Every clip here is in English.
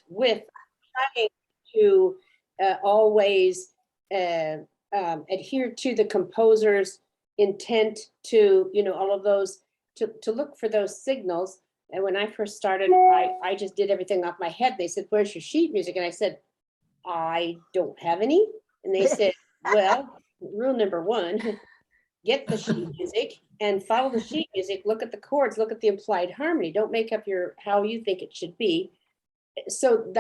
with trying to always adhere to the composer's intent to, all of those, to look for those signals. And when I first started, I just did everything off my head. They said, "Where's your sheet music?" And I said, "I don't have any." And they said, "Well, rule number one, get the sheet music and follow the sheet music. Look at the chords, look at the implied harmony. Don't make up how you think it should be." So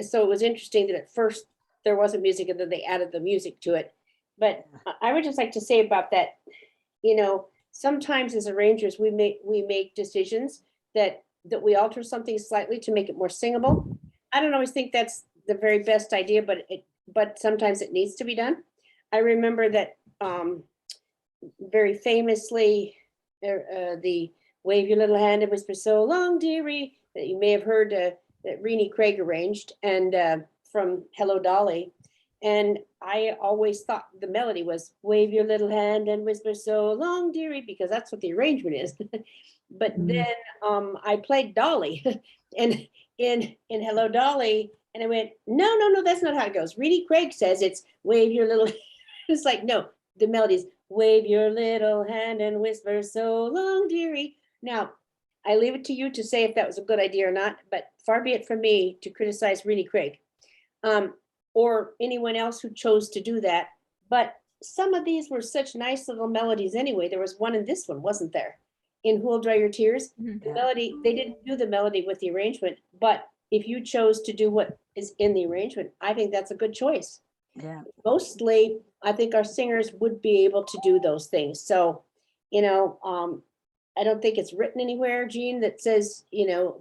so it was interesting that at first there wasn't music and then they added the music to it. But I would just like to say about that, sometimes as arrangers, we make decisions that we alter something slightly to make it more singable. I don't always think that's the very best idea, but sometimes it needs to be done. I remember that very famously, the "Wave Your Little Hand and Whisper So Long, Dearie," that you may have heard, that Renee Craig arranged, and from Hello, Dolly. And I always thought the melody was "Wave your little hand and whisper so long, dearie," because that's what the arrangement is. But then I played Dolly and in Hello, Dolly, and I went, no, that's not how it goes. Renee Craig says it's "Wave your little." It's like, no, the melody is "Wave your little hand and whisper so long, dearie." Now, I leave it to you to say if that was a good idea or not, but far be it from me to criticize Renee Craig. Or anyone else who chose to do that. But some of these were such nice little melodies anyway. There was one in this one, wasn't there? In "Who'll Dry Your Tears?" The melody, they didn't do the melody with the arrangement, but if you chose to do what is in the arrangement, I think that's a good choice. Yeah. Mostly, I think our singers would be able to do those things. So, I don't think it's written anywhere, Jean, that says,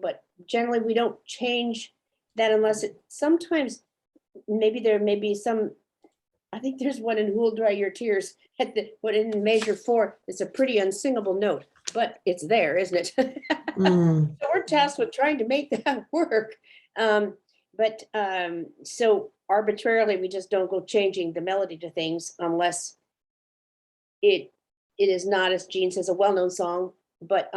but generally we don't change that unless sometimes maybe there may be some, I think there's one in "Who'll Dry Your Tears" what in measure 4, it's a pretty unsingable note, but it's there, isn't it? So we're tasked with trying to make that work. So arbitrarily, we just don't go changing the melody to things unless it is not, as Jean says, a well-known song. But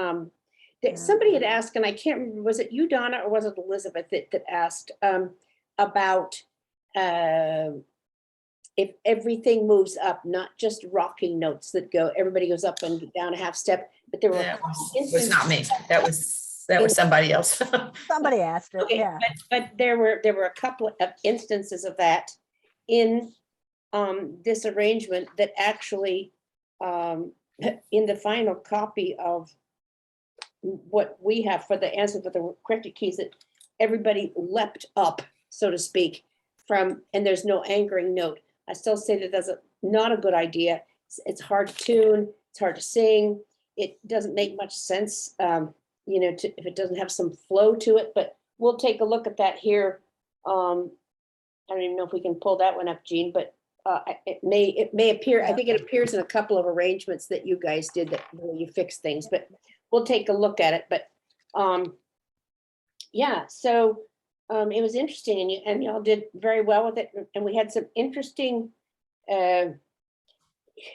somebody had asked, and I can't remember, was it you, Donna, or was it Elizabeth that asked about if everything moves up, not just rocking notes that go, everybody goes up and down a half step, but there were That was not me. That was somebody else. Somebody asked it. Okay, Yeah. but there were a couple of instances of that in this arrangement that actually in the final copy of what we have for the answer for the corrected keys, that everybody leapt up, so to speak, and there's no anchoring note. I still say that that's not a good idea. It's hard to tune, it's hard to sing. It doesn't make much sense, if it doesn't have some flow to it, but we'll take a look at that here. I don't even know if we can pull that one up, Jean, but it may appear, I think it appears in a couple of arrangements that you guys did that where you fix things, but we'll take a look at it. But yeah, so it was interesting, and y'all did very well with it, and we had some interesting,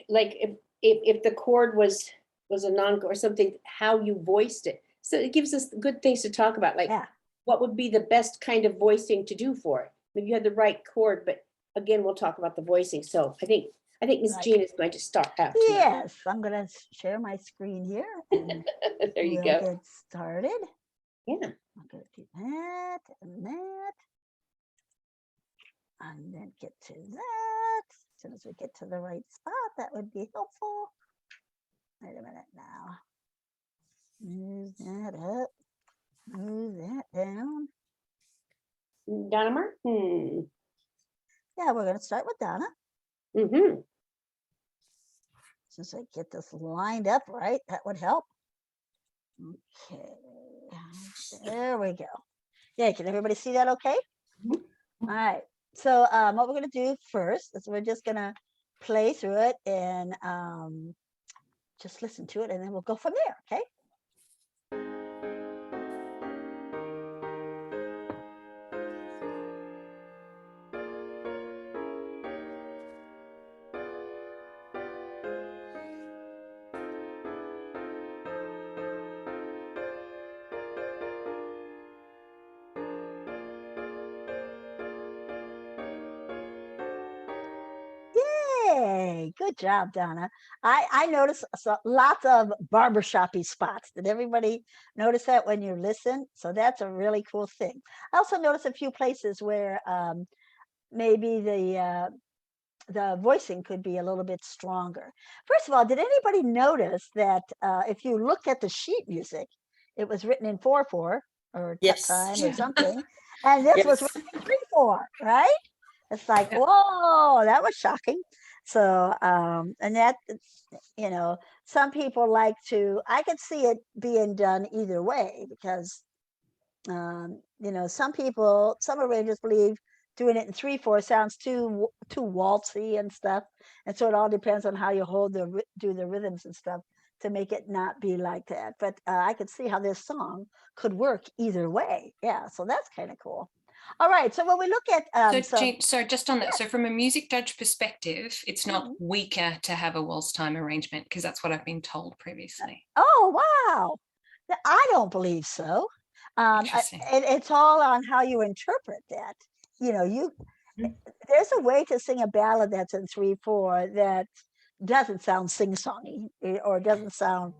like if the chord was a non-chord or something, how you voiced it. So it gives us good things to talk about, like what would be the best kind of voicing to do for it. Maybe you had the right chord, but again, we'll talk about the voicing. So I think Miss Jean is going to start out. Yes, I'm going to share my screen here. And there you we'll go. Get started. Yeah. I'm going to do that and that. And then get to that. As soon as we get to the right spot, that would be helpful. Wait a minute now. Move that up. Move that down. Donna Martin. Yeah, we're going to start with Donna. Mm-hmm. Since I get this lined up right, that would help. Okay. There we go. Yeah, can everybody see that okay? Mm-hmm. All right. So what we're going to do first is we're just going to play through it and just listen to it, and then we'll go from there, okay? Okay, good job, Donna. I noticed lots of barbershoppy spots. Did everybody notice that when you listen? So that's a really cool thing. I also noticed a few places where maybe the voicing could be a little bit stronger. First of all, did anybody notice that if you look at the sheet music, it was written in 4/4 or Yes. time or something, and this was Yes. written in 3/4, right? It's like, Yeah. whoa, that was shocking. So, and that, some people like to, I could see it being done either way because, some arrangers believe doing it in 3/4 sounds too waltzy and stuff. And so it all depends on how you do the rhythms and stuff to make it not be like that. But I could see how this song could work either way. Yeah, so that's kind of cool. All right, so when we look at So just on that, so from a music judge perspective, it's not Mhm. weaker to have a waltz time arrangement because that's what I've been told previously. Oh, wow. I don't believe so. Interesting. It's all on how you interpret that. There's a way to sing a ballad that's in 3/4 that doesn't sound sing-songy or doesn't sound,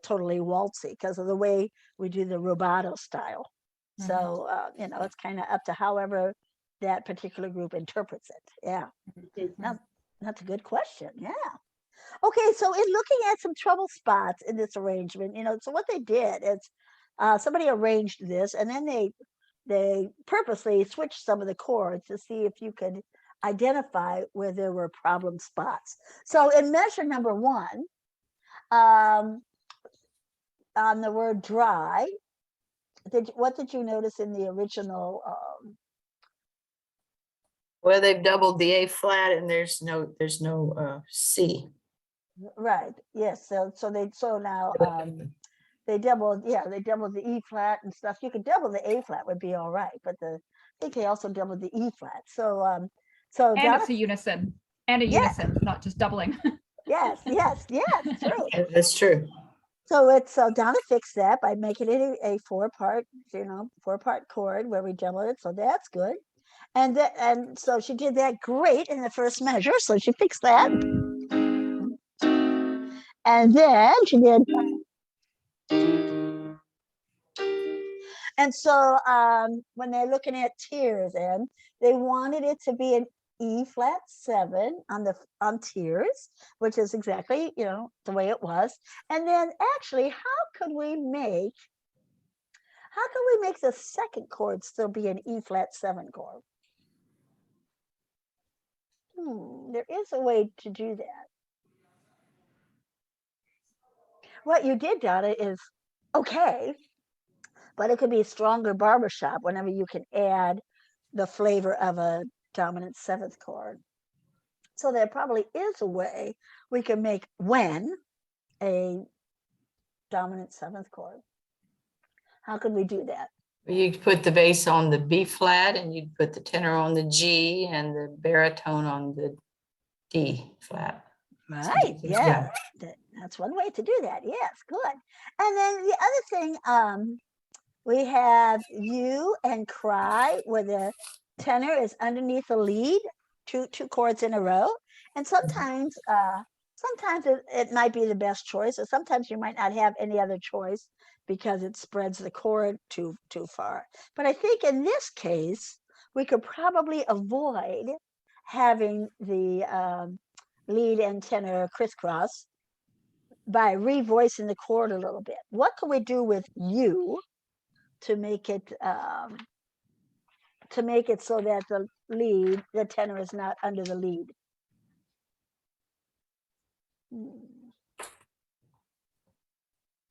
totally waltzy because of the way we do the rubato style. So, it's kind of up to however that particular group interprets it. Yeah. Now, that's a good question. Yeah. Okay, so in looking at some trouble spots in this arrangement, so what they did is somebody arranged this and then they purposely switched some of the chords to see if you could identify where there were problem spots. So in measure number 1, on the word dry, what did you notice in the original? Well, they've doubled the A flat and there's no C. Right. Yes. So now they doubled the E flat and stuff. You could double the A flat would be all right, but I think they also doubled the E flat. So And Donna, it's a unison. And a Yeah. unison, not just doubling. yes, true. That's true. So Donna fixed that by making it a 4-part, 4-part chord where we double it. So that's good. And so she did that great in the first measure. So she fixed that. And then she did. And so when they're looking at tears, and they wanted it to be an E flat 7 on tears, which is exactly the way it was. And then actually, how could we make the second chord still be an E flat 7 chord? There is a way to do that. What you did, Donna, is okay, but it could be a stronger barbershop whenever you can add the flavor of a dominant 7th chord. So there probably is a way we can make when a dominant 7th chord. How could we do that? You could put the bass on the B flat and you'd put the tenor on the G and the baritone on the D flat. Right. Yeah. That's one way to do that. Yes. Good. And then the other thing, we have you and cry where the tenor is underneath the lead, two chords in a row. And sometimes it might be the best choice, or sometimes you might not have any other choice because it spreads the chord too far. But I think in this case, we could probably avoid having the lead and tenor crisscross by revoicing the chord a little bit. What can we do with you to make it so that the tenor is not under the lead?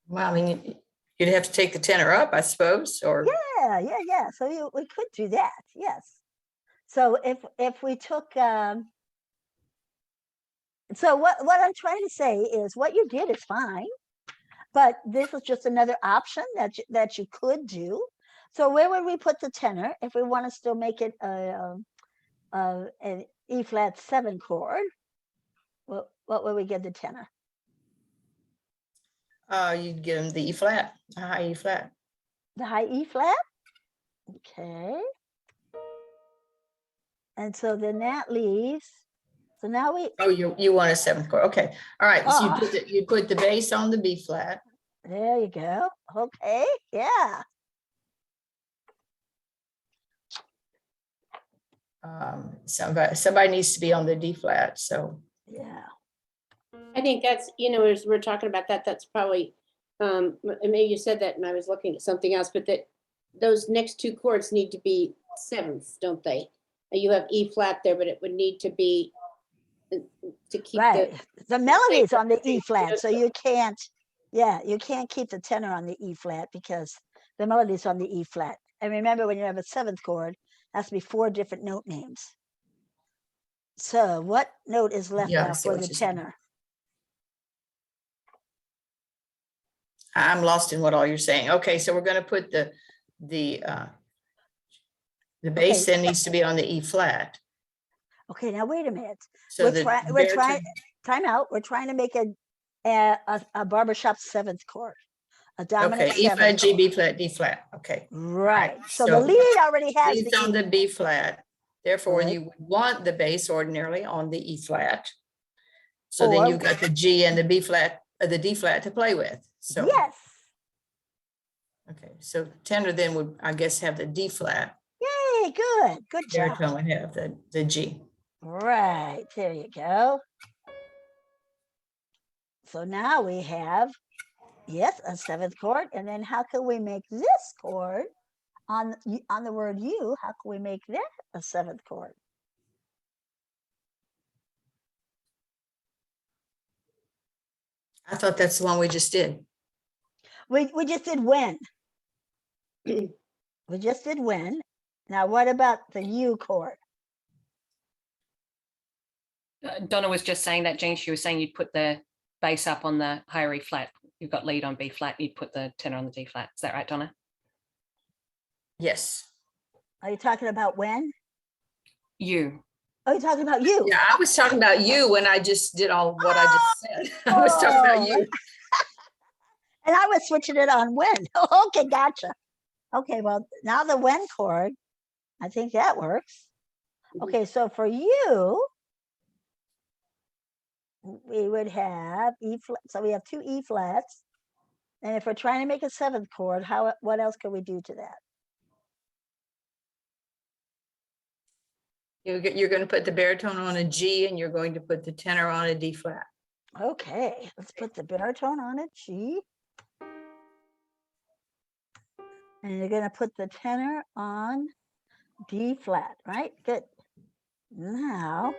Well, I mean, you'd have to take the tenor up, I suppose, or Yeah. So we could do that. Yes. So if we took so what I'm trying to say is what you did is fine, but this is just another option that you could do. So where would we put the tenor if we want to still make it an E flat 7 chord? What would we give the tenor? you'd give them the E flat, a high E flat. The high E flat? Okay. And so then that leaves So now we, Oh, you want a seventh chord. Okay. All right. So Ah. you put the bass on the B flat. there you go. Okay, yeah. Somebody needs to be on the D flat. So Yeah. I think that's, as we're talking about that, that's probably, and maybe you said that and I was looking at something else, but that those next two chords need to be sevenths, don't they? You have E flat there, but it would need to be to keep Right. The melody's on the E same flat, so you can't, yeah, you can't keep the tenor on the E flat because the melody's on the E flat. And remember, when you have a seventh chord, it has to be 4 different note names. So what note is left Yeah, I now see for what the you're saying. tenor? I'm lost in what all you're saying. Okay, so we're going to put the bass Okay. then needs to be on the E flat. Okay, now wait a minute. So We're trying, time out. We're trying to make a barbershop seventh chord, a dominant okay, E flat, seventh G, chord. B flat, D flat. Okay. Right. So the so lead already has It's the on E. the B flat. Therefore, Good. you would want the bass ordinarily on the E flat. So then Or- you've got the G and the B flat, the D flat to play with. So, Yes. okay, so tenor then would, I guess, have the D flat. Yay, good. Good job. Baritone would have the G. Right, there you go. So now we have, yes, a seventh chord. And then how can we make this chord on the word you? How can we make that a seventh chord? I thought that's the one we just did. We just did when. We just did when. Now what about the U chord? Donna was just saying that, Jean, she was saying you'd put the bass up on the higher E flat. You've got lead on B flat, you'd put the tenor on the D flat. Is that right, Donna? Yes. Are you talking about when? You. Oh, you're talking about you. Yeah, I was talking about you when I just did all what I just said. I was talking about you. And I was switching it on when. Okay, gotcha. Okay, well, now the when chord, I think that works. Okay, so for you, we would have E flat. So we have 2 E flats. And if we're trying to make a seventh chord, what else could we do to that? You're going to put the baritone on a G and you're going to put the tenor on a D flat. Okay, let's put the baritone on a G. And you're going to put the tenor on D flat, right? Good. Now,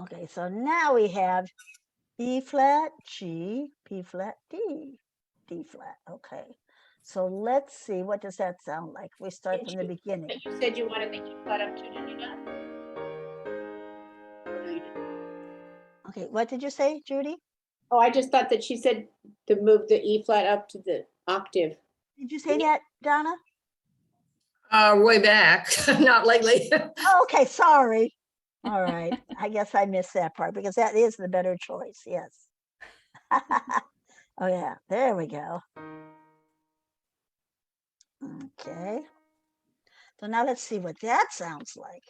okay, so now we have E flat, G, B flat, D, D flat. Okay, so let's see, what does that sound like? We start from the beginning. You said you wanted the E flat up too, did you not? Or no, you didn't? Okay, what did you say, Judy? Oh, I just thought that she said to move the E flat up to the octave. Did you say that, Donna? Way back, not lately. Oh, okay, sorry. All right, I guess I missed that part because that is the better choice, yes. Oh yeah, there we go. Okay. So now let's see what that sounds like.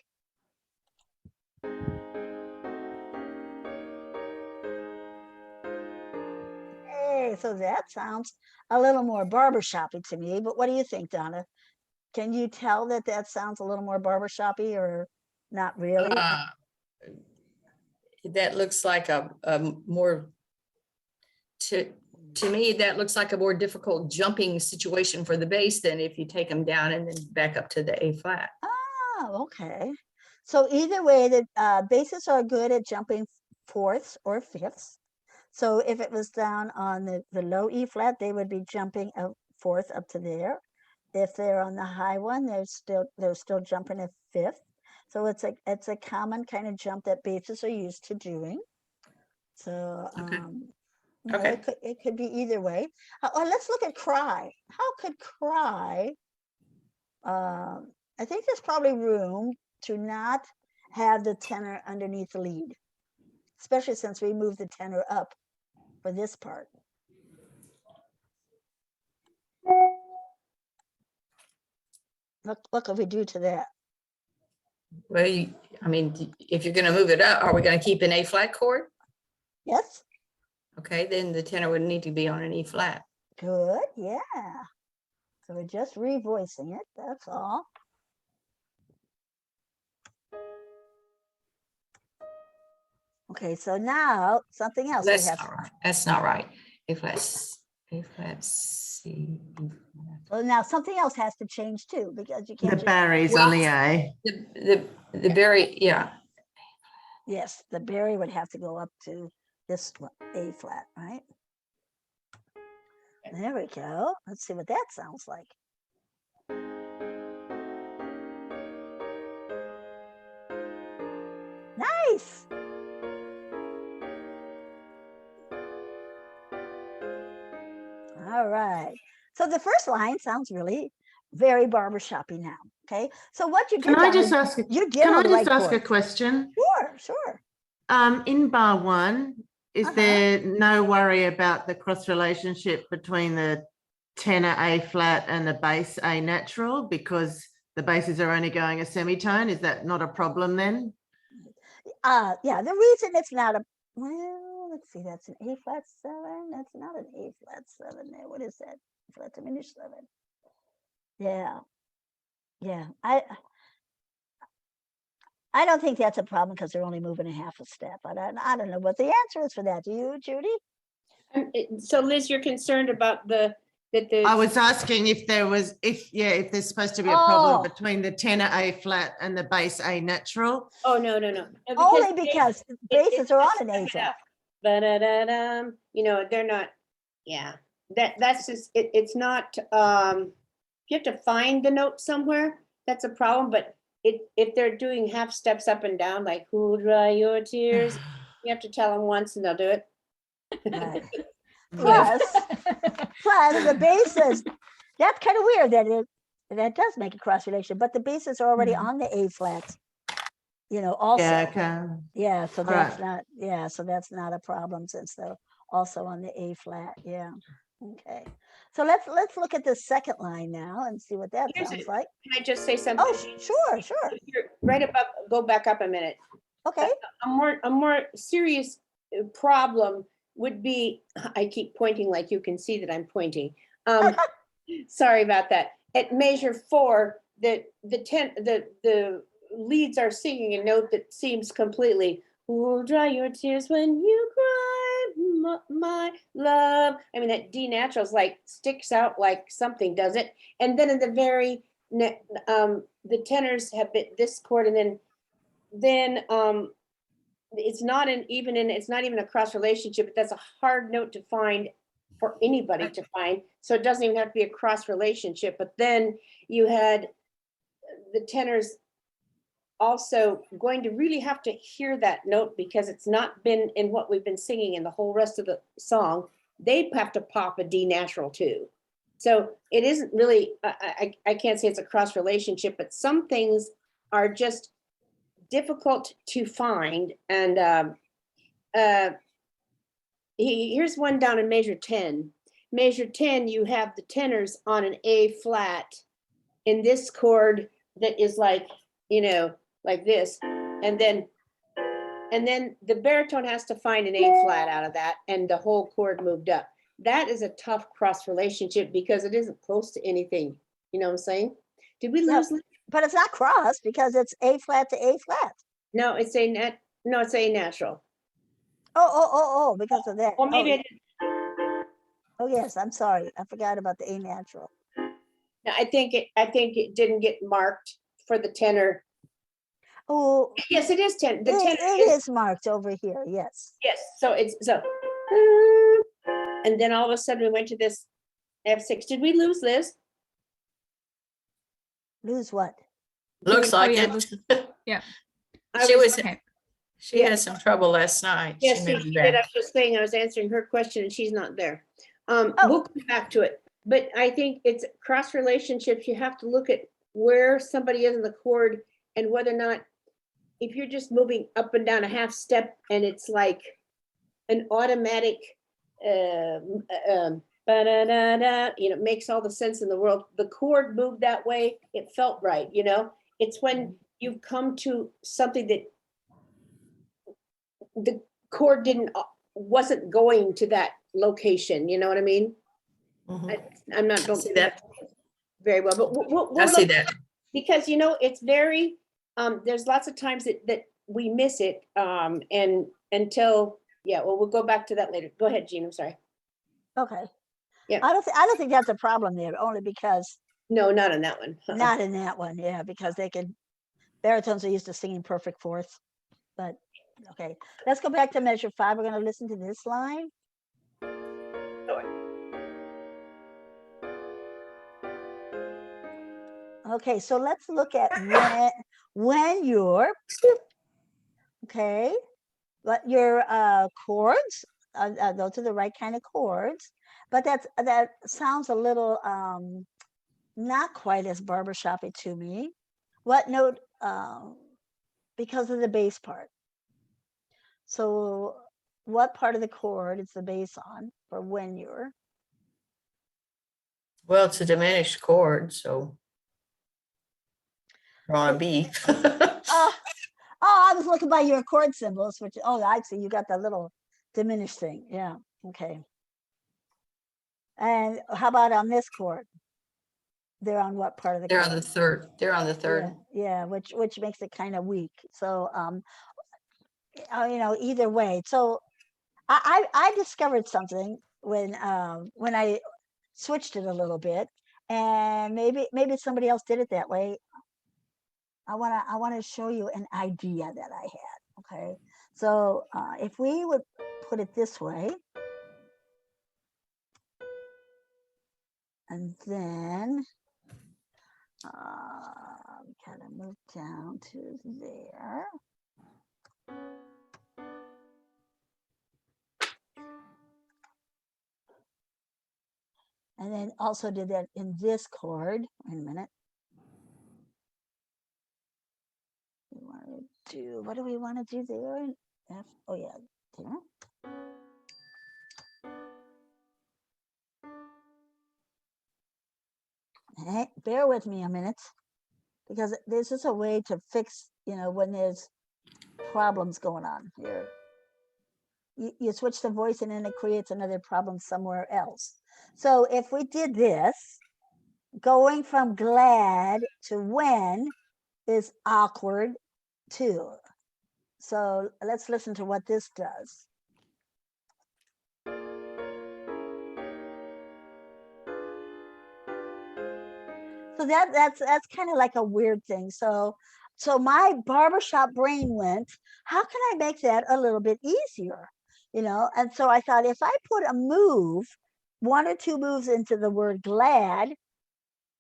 Hey, so that sounds a little more barbershoppy to me, but what do you think, Donna? Can you tell that that sounds a little more barbershoppy or not really? That looks like a more, to me, that looks like a more difficult jumping situation for the bass than if you take them down and then back up to the A flat. Oh, okay. So either way, the basses are good at jumping fourths or fifths. So if it was down on the low E flat, they would be jumping a fourth up to there. If they're on the high one, they're still jumping a fifth. So it's a common kind of jump that basses are used to doing. So Okay. you know, Okay. it could be either way. Let's look at cry. How could cry? I think there's probably room to not have the tenor underneath the lead, especially since we moved the tenor up for this part. Look what we do to that. Well, I mean, if you're gonna move it up, are we gonna keep an A flat chord? Yes, Okay, then the tenor would need to be on an E flat. good, yeah. So we're just revoicing it, that's all. Okay, so now something else we That's have. not right. That's not right. A flat, A flat, C. E flat. So now something else has to change too, because you The can't just, Barry's on the A. The very, yeah, yes, the Barry would have to go up to this A flat, right? There we go. Let's see what that sounds like. Nice. All right. So the first line sounds really very barbershoppy now. Okay. So what you did, Can I Donna, just ask? you did Can on I the just right ask a chord. question? Sure, sure. In bar one, is Uh-huh. there no worry about the cross relationship between the tenor A flat and the bass A natural because the basses are only going a semitone? Is that not a problem then? Yeah, the reason it's not a, well, let's see, that's an A flat 7. That's not an A flat 7 there. What is that? Flat diminished 7. Yeah. Yeah. I don't think that's a problem because they're only moving a half a step. I don't know what the answer is for that. Do you, Judy? So Liz, you're concerned about that the. I was asking if there was, if there's supposed to be a problem Oh. between the tenor A flat and the bass A natural. Oh, no, no, no. No, Only they- because it- basses it's are on just an A coming flat. up. Ba-da-da-dum, they're not, yeah, that's just, it's not, you have to find the note somewhere, that's a problem, but if they're doing half steps up and down, like who dry your tears, you have to tell them once and they'll do it. Right. Yeah. Plus the basses, that's kind of weird that does make a cross relation, but the basses are already on the A flat, also. Yeah, okay. Yeah, so All that's right. not, so that's not a problem since they're also on the A flat, yeah. Okay, so let's look at the second line now and see what that Here's sounds it. like. Can I just say something? Oh, sure. If you're right above, go back up a minute. Okay, A more serious problem would be, I keep pointing like you can see that I'm pointing. Sorry about that. At measure 4, the leads are singing a note that seems completely, who'll dry your tears when you cry, my love. I mean, that D natural is like sticks out like something, does it? And then in the very, the tenors have been this chord, and then it's not it's not even a cross relationship, but that's a hard note to find for anybody to find. So it doesn't even have to be a cross relationship, but then you had the tenors also going to really have to hear that note because it's not been in what we've been singing in the whole rest of the song. They have to pop a D natural too. So it isn't really, I can't say it's a cross relationship, but some things are just difficult to find. And here's one down in measure 10. Measure 10, you have the tenors on an A flat in this chord that is like, like this. And then the baritone has to find an A flat out of that, and the whole chord moved up. That is a tough cross relationship because it isn't close to anything. You know what I'm saying? Did we lose? but it's not cross because it's A flat to A flat. No, it's A natural. Oh, because of that. Or maybe I Oh, didn't. oh yes, I'm sorry. I forgot about the A natural. No, I think it didn't get marked for the tenor. Oh, Yes, it is 10. The tenor it is marked over here. Yes. yes. So it's and then all of a sudden we went to this F6. Did we lose Liz? Lose what? looks like yeah, it. Okay. She had some trouble last night. Yes, may she be did. I back. was just saying, I was answering her question and she's not there. Oh. We'll come back to it. But I think it's cross relationships. You have to look at where somebody is in the chord and whether or not, if you're just moving up and down a half step and it's like an automatic, ba-da-da-da, makes all the sense in the world. The chord moved that way. It felt right. It's when you've come to something that the chord wasn't going to that location, you know what I mean? Mhm. I'm not, I don't see that. very well, but I we're see looking, that. because, you know, it's very, there's lots of times that we miss it, and until, yeah, well, we'll go back to that later. Go ahead, Jean, I'm sorry. Okay. Yeah. I don't think that's a problem there, only because No, not on that one. not in that one, yeah, because baritones are used to singing perfect fourths. But okay, let's go back to measure 5. We're going to listen to this line. Okay, so let's look at when you're okay, but your chords, those are the right kind of chords, but that sounds a little not quite as barbershoppy to me. What note? Because of the bass part. So what part of the chord is the bass on for when you're? Well, it's a diminished chord, so we're on a B. Oh, I was looking by your chord symbols, which, oh, I see, you got that little diminished thing. Yeah, okay. And how about on this chord? They're on what part of the They're chord? on the third. They're on the Yeah, third. yeah, which makes it kind of weak. So, you know, either way. So I discovered something when I switched it a little bit, and maybe somebody else did it that way. I wanna show you an idea that I had. Okay, so if we would put it this way, and then gotta move down to there. And then also did that in this chord. Wait a minute. We want to do, what do we want to do there? F, oh yeah, there. Hey, bear with me a minute, because this is a way to fix, you know, when there's problems going on here. You switch the voice and then it creates another problem somewhere else. So if we did this, going from glad to when is awkward too. So let's listen to what this does. So that's kind of like a weird thing. So my barbershop brain went, how can I make that a little bit easier? You know, and so I thought, if I put a move, 1 or 2 moves into the word glad,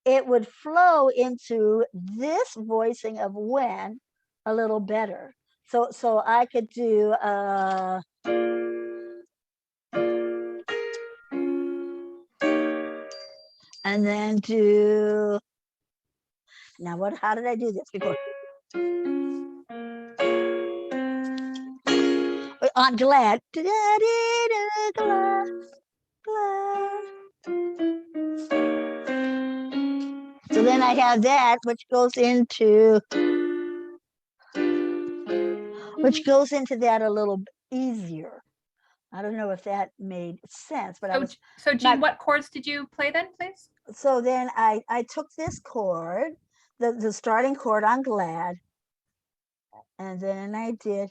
it would flow into this voicing of when a little better. So I could do and then do, now how did I do this before? On glad. Glad. So then I have that, which goes into that a little bit easier. I don't know if that made sense, but I was. So Jean, what chords did you play then, please? So then I took this chord, the starting chord on glad, and then I did,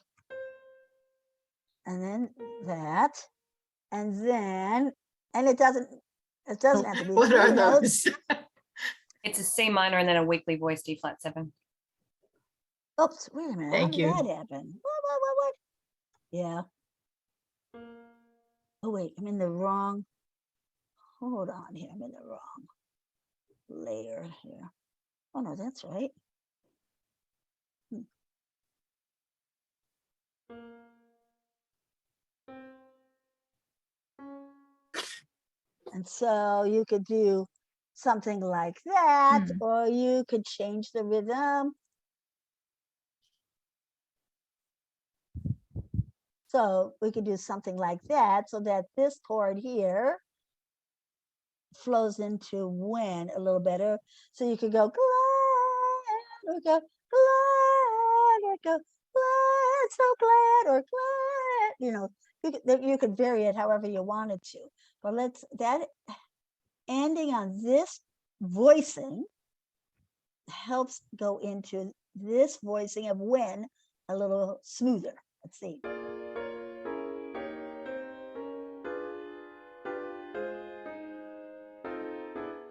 and then that, and then, and it doesn't have to be What are 3 notes. those? It's a C minor and then a weakly voiced D flat 7. Oops, wait a minute. Thank How you. did that happen? What? Yeah. Oh wait, I'm in the wrong. Hold on here. I'm in the wrong layer here. Oh no, that's right. And so you could do something like that, or you could change the rhythm. So we could do something like that, so that this chord here flows into when a little better. So you could go glad, or go glad. go glad, so glad, or glad, you could vary it however you wanted to. But that ending on this voicing helps go into this voicing of when a little smoother. Let's see.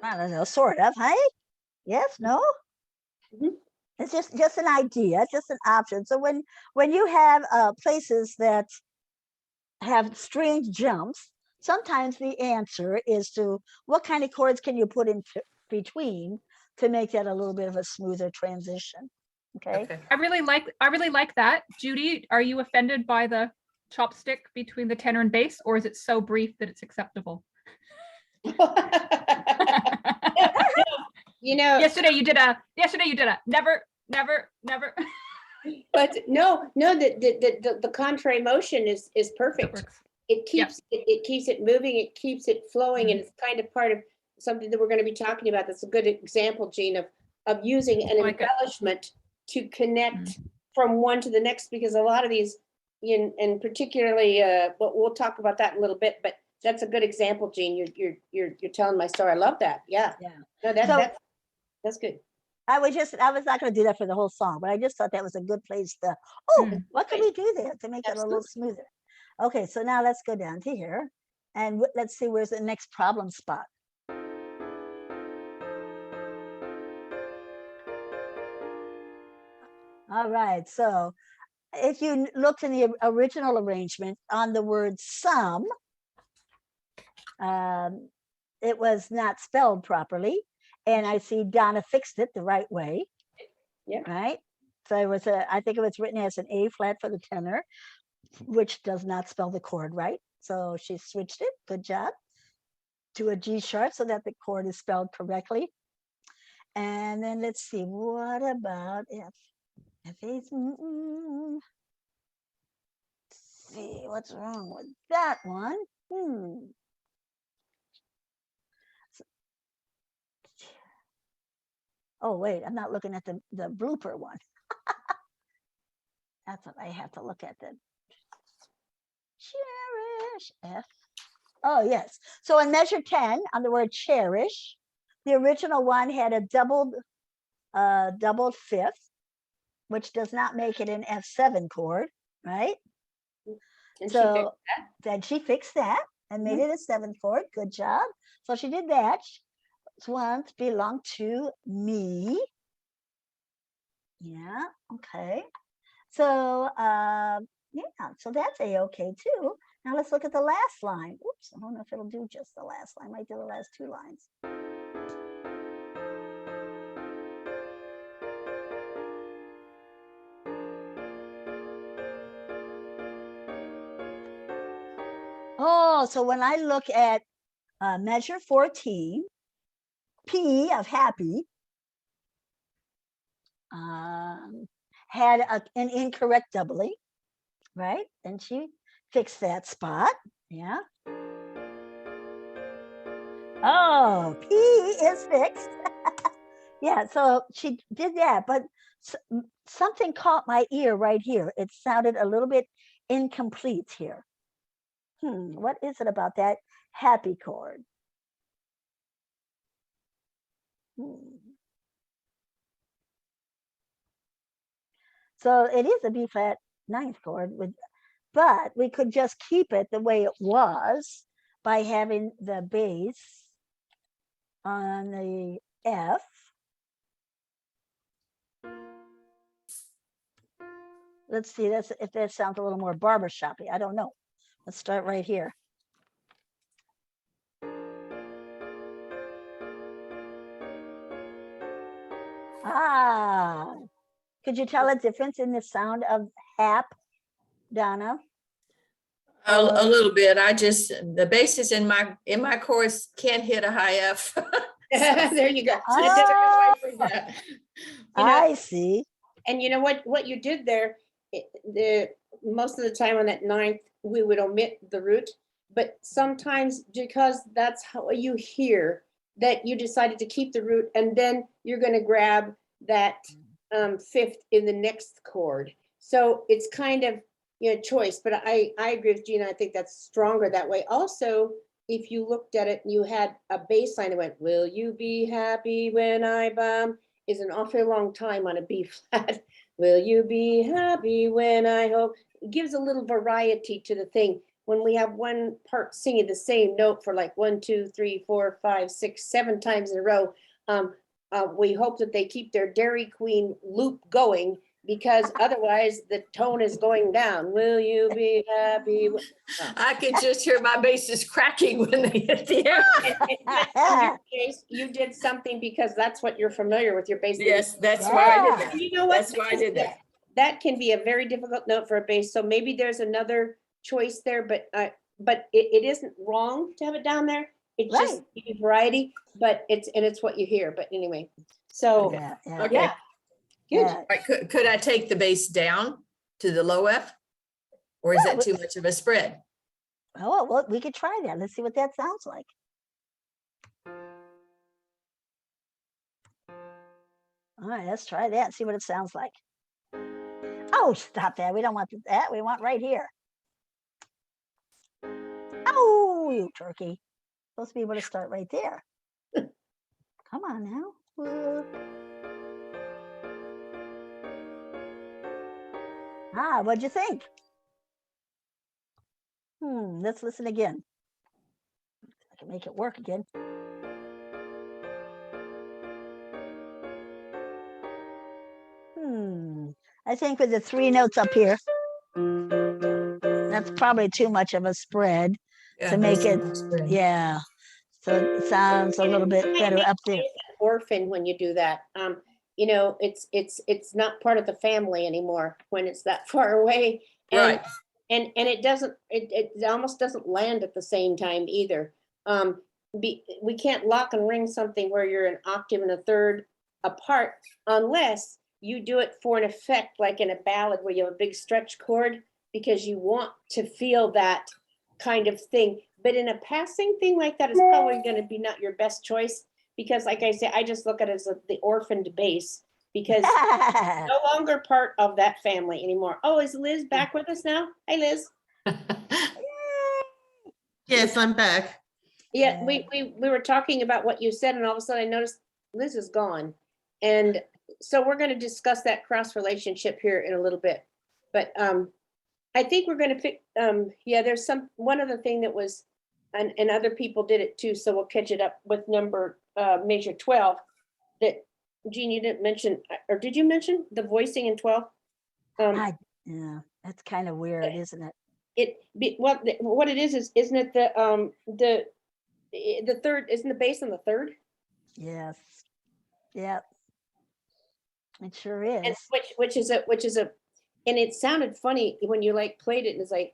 I don't know, sort of, hey? Yes, no? Mhm. It's just an idea, just an option. So when you have places that have strange jumps, sometimes the answer is to what kind of chords can you put in between to make that a little bit of a smoother transition. Okay. Okay. I really like that. Judy, are you offended by the chopstick between the tenor and bass, or is it so brief that it's acceptable? You know, Yesterday you did a never. but no, the contrary motion is That perfect. works. It keeps it moving, it keeps it flowing, and it's kind of part of something that we're going to be talking about. That's a good example, Jean, of using an Like it. embellishment to connect from one to the next, because a lot of these, and particularly, but we'll talk about that in a little bit. But that's a good example, Jean. You're telling my story. I love that. Yeah. Yeah. No, that's good. I was not going to do that for the whole song, but I just thought that was a good place to, what can we do there to make it a little smoother? Okay, so now let's go down to here and let's see where's the next problem spot. All right, so if you looked in the original arrangement on the word some, it was not spelled properly. And I see Donna fixed it the right way. Yeah. Right. So I think it was written as an A flat for the tenor, which does not spell the chord right. So she switched it. Good job. To a G sharp so that the chord is spelled correctly. And then let's see, what about F? F is, see what's wrong with that one. Oh, wait, I'm not looking at the blooper one. That's what I have to look at then. Cherish, F. Oh, yes. So in measure 10, on the word cherish, the original one had a doubled fifth, which does not make it an F7 chord, right? And So then she fixed that and made it a 7th chord. Good job. So she did that. Swans belong to me. Yeah, okay. So yeah, so that's a-okay too. Now let's look at the last line. Oops, I don't know if it'll do just the last line. Might do the last 2 lines. Oh, so when I look at measure 14, P of happy, had an incorrect doubling, right? And she fixed that spot. Yeah. Oh, P is fixed. Yeah, so she did that, but something caught my ear right here. It sounded a little bit incomplete here. What is it about that happy chord? So it is a B flat 9th chord, but we could just keep it the way it was by having the bass on the F. Let's see if that sounds a little more barbershoppy. I don't know. Let's start right here. Could you tell a difference in the sound of hap, Donna? A little bit. The basses in my chorus can't hit a high F. There you go. I see. And you know what you did there, most of the time on that 9th, we would omit the root, but sometimes because that's how you hear, that you decided to keep the root, and then you're going to grab that fifth in the next chord. So it's kind of, choice, but I agree with Gina. I think that's stronger that way. Also, if you looked at it and you had a bass line that went, will you be happy when I bum, is an awfully long time on a B flat. Will you be happy when I hope? It gives a little variety to the thing. When we have one part singing the same note for like 1, 2, 3, 4, 5, 6, 7 times in a row, we hope that they keep their Dairy Queen loop going, because otherwise the tone is going down. Will you be happy? I could just hear my basses cracking when they hit the air. In your case, you did something because that's what you're familiar with, your bass. Yes, that's why I did Yeah. that. You know what? That's why I did that. That can be a very difficult note for a bass, so maybe there's another choice there, but it isn't wrong to have it down there. It's just Right. gives you variety, but it's what you hear, but anyway, so, Yeah, yeah. Okay. yeah. Good. Yeah. Right, could I take the bass down to the low F? Or is Yeah, that too much of a spread? Oh, well, we could try that. Let's see what that sounds like. All right, let's try that and see what it sounds like. Oh, stop that. We don't want that. We want right here. Oh, you turkey. Supposed to be able to start right there. Come on now. What'd you think? Let's listen again. I can make it work again. I think with the 3 notes up here, that's probably too much of a spread Yeah, to make that's it, too much spread. yeah. So it sounds a little bit better up there. Orphan when you do that. It's not part of the family anymore when it's that far away. And, Right. and it doesn't, it almost doesn't land at the same time either. We can't lock and ring something where you're an octave and a third apart unless you do it for an effect, like in a ballad where you have a big stretch chord, because you want to feel that kind of thing. But in a passing thing like that is probably going to be not your best choice, because like I say, I just look at it as the orphaned bass, because no longer part of that family anymore. Oh, is Liz back with us now? Hey, Liz. Yes, I'm back. Yeah, we were talking about what you said, and all of a sudden I noticed Liz is gone. And so we're going to discuss that cross relationship here in a little bit. But I think we're going to pick, there's one other thing that was, and other people did it too, so we'll catch it up with measure 12, that Jean, you didn't mention, or did you mention the voicing in 12? Yeah, that's kind of weird, isn't it? What it is isn't it the third, isn't the bass on the third? Yes. Yep. It sure And is. which is a, and it sounded funny when you like played it, and it's like,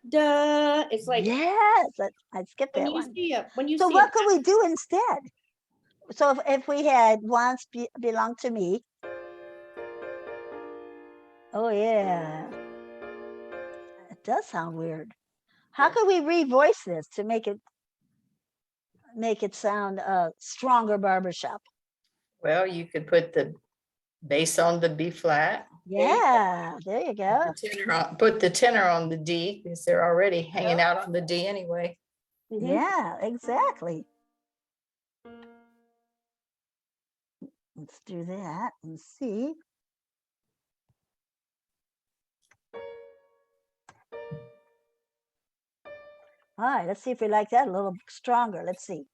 da. It's like, Yes, I skipped when that you one. see when you So see what could we do instead? So if we had once belonged to me. Oh yeah. It does sound weird. How could we revoice this to make it sound stronger barbershop? Well, you could put the bass on the B flat. Yeah, there you go. Put the tenor on the D, because they're already hanging out on the D anyway. Yeah, exactly. Let's do that and see. All right, let's see if we like that a little stronger. Let's see.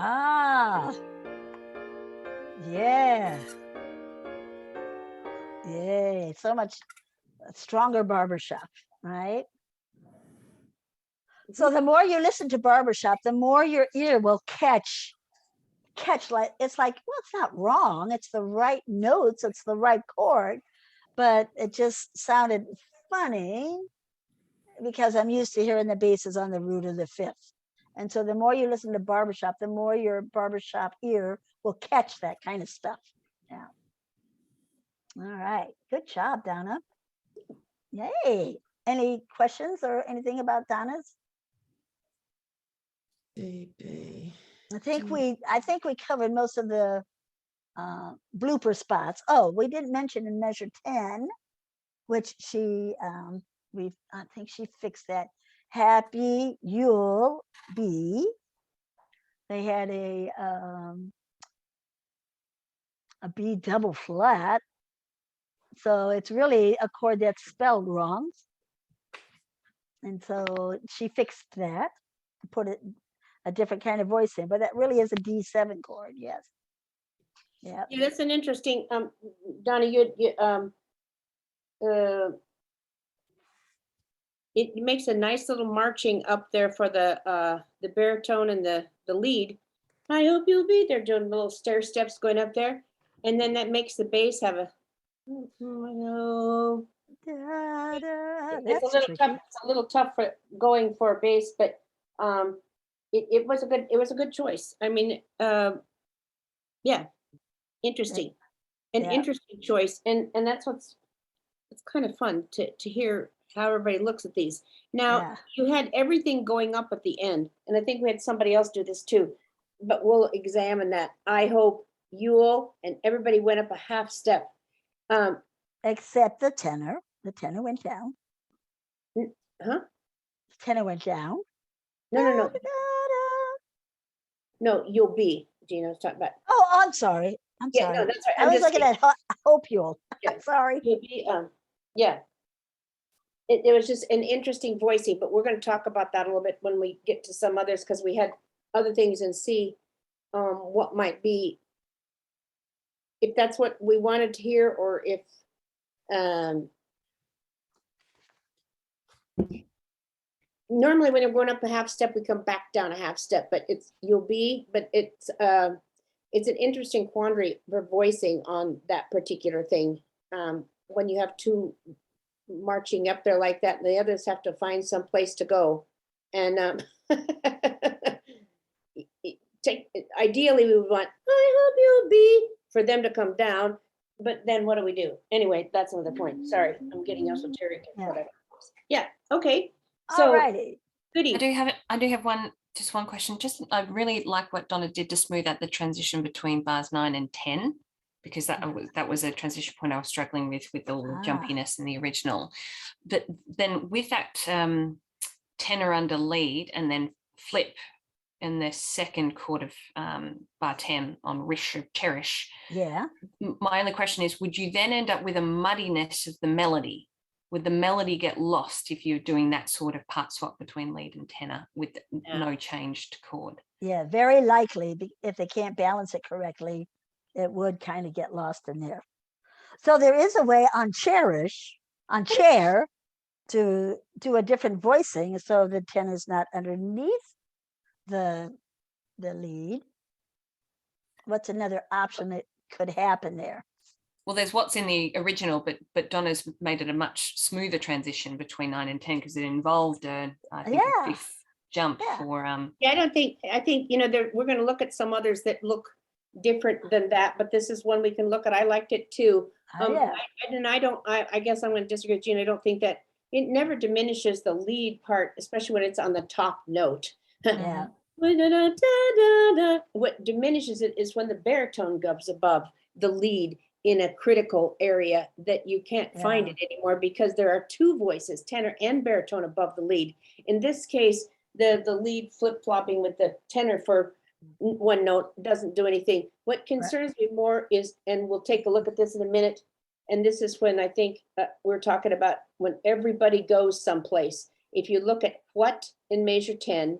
Ah, yeah. Yay, so much stronger barbershop, right? So the more you listen to barbershop, the more your ear will catch like, it's like, well, it's not wrong. It's the right notes. It's the right chord, but it just sounded funny because I'm used to hearing the basses on the root of the fifth. And so the more you listen to barbershop, the more your barbershop ear will catch that kind of stuff. Yeah. All right. Good job, Donna. Yay. Any questions or anything about Donna's? I think we covered most of the blooper spots. Oh, we didn't mention in measure 10, which she I think she fixed that. Happy you'll be. They had a B double flat. So it's really a chord that's spelled wrong. And so she fixed that, put it a different kind of voice in, but that really is a D7 chord, yes. Yeah. Yeah, that's an interesting, Donna, it makes a nice little marching up there for the baritone and the lead. I hope you'll be there, doing little stair steps going up there. And then that makes the bass have a, I know. Da, da, It's that's a little tricky. tough, it's a little tough for going for a bass, but it was a good choice. I mean, yeah, interesting. An Yeah. interesting choice. And that's it's kind of fun to hear how everybody looks at these. Now, Yeah. you had everything going up at the end, and I think we had somebody else do this too, but we'll examine that. I hope Yule and everybody went up a half step. Except the tenor. The tenor went down. Huh? The tenor went down. No, Da, da, da. no, you'll be, Gina was talking about. Oh, I'm sorry. I'm Yeah, sorry. no, that's right. I I'm was just looking saying, at hope you'll. Yeah. Sorry. you'll be, yeah. It was just an interesting voicing, but we're going to talk about that a little bit when we get to some others, because we had other things and see what might be, if that's what we wanted to hear, or if normally when we're going up a half step, we come back down a half step, but you'll be, but it's an interesting quandary for voicing on that particular thing. When you have two marching up there like that, and the others have to find some place to go. And ideally we would want, I hope you'll be, for them to come down, but then what do we do? Anyway, that's another point. Sorry, I'm getting esoteric. Yeah. Whatever. Yeah, okay. All So, righty. goody. I do have one question. Just I really like what Donna did to smooth out the transition between bars 9 and 10, because that was a transition point I was struggling with all the jumpiness in the original. But then with that tenor under lead and then flip in the second chord of bar 10 on Rish or Cherish. Yeah. My only question is, would you then end up with a muddiness of the melody? Would the melody get lost if you're doing that sort of part swap between lead and tenor with no changed chord? Yeah, very likely. If they can't balance it correctly, it would kind of get lost in there. So there is a way on chair, to do a different voicing so the tenor is not underneath the lead. What's another option that could happen there? Well, there's what's in the original, but Donna's made it a much smoother transition between 9 and 10 because it involved a fifth jump for Yeah, I think we're going to look at some others that look different than that, but this is one we can look at. I liked it too. I guess I'm going to disagree with Gina. I don't think that it never diminishes the lead part, especially when it's on the top note. Yeah. What diminishes it is when the baritone goes above the lead in a critical area that you can't find it anymore, because there are two voices, tenor and baritone, above the lead. In this case, the lead flip-flopping with the tenor for one note doesn't do anything. What concerns me more is, and we'll take a look at this in a minute, and this is when I think we're talking about when everybody goes someplace. If you look at what in measure 10,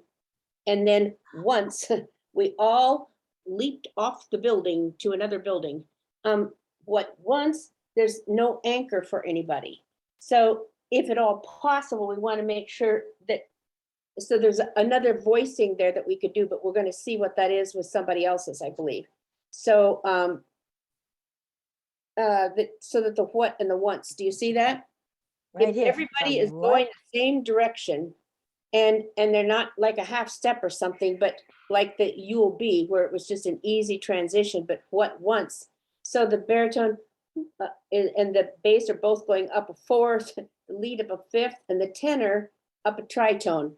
and then once we all leaped off the building to another building. What once, there's no anchor for anybody. So if at all possible, we want to make sure that, so there's another voicing there that we could do, but we're going to see what that is with somebody else's, I believe. So so that the what and the once, do you see that? Right if here. everybody is going the same direction, and they're not like a half step or something, but like the you'll be, where it was just an easy transition, but what once. So the baritone and the bass are both going up a fourth, the lead up a fifth, and the tenor up a tritone.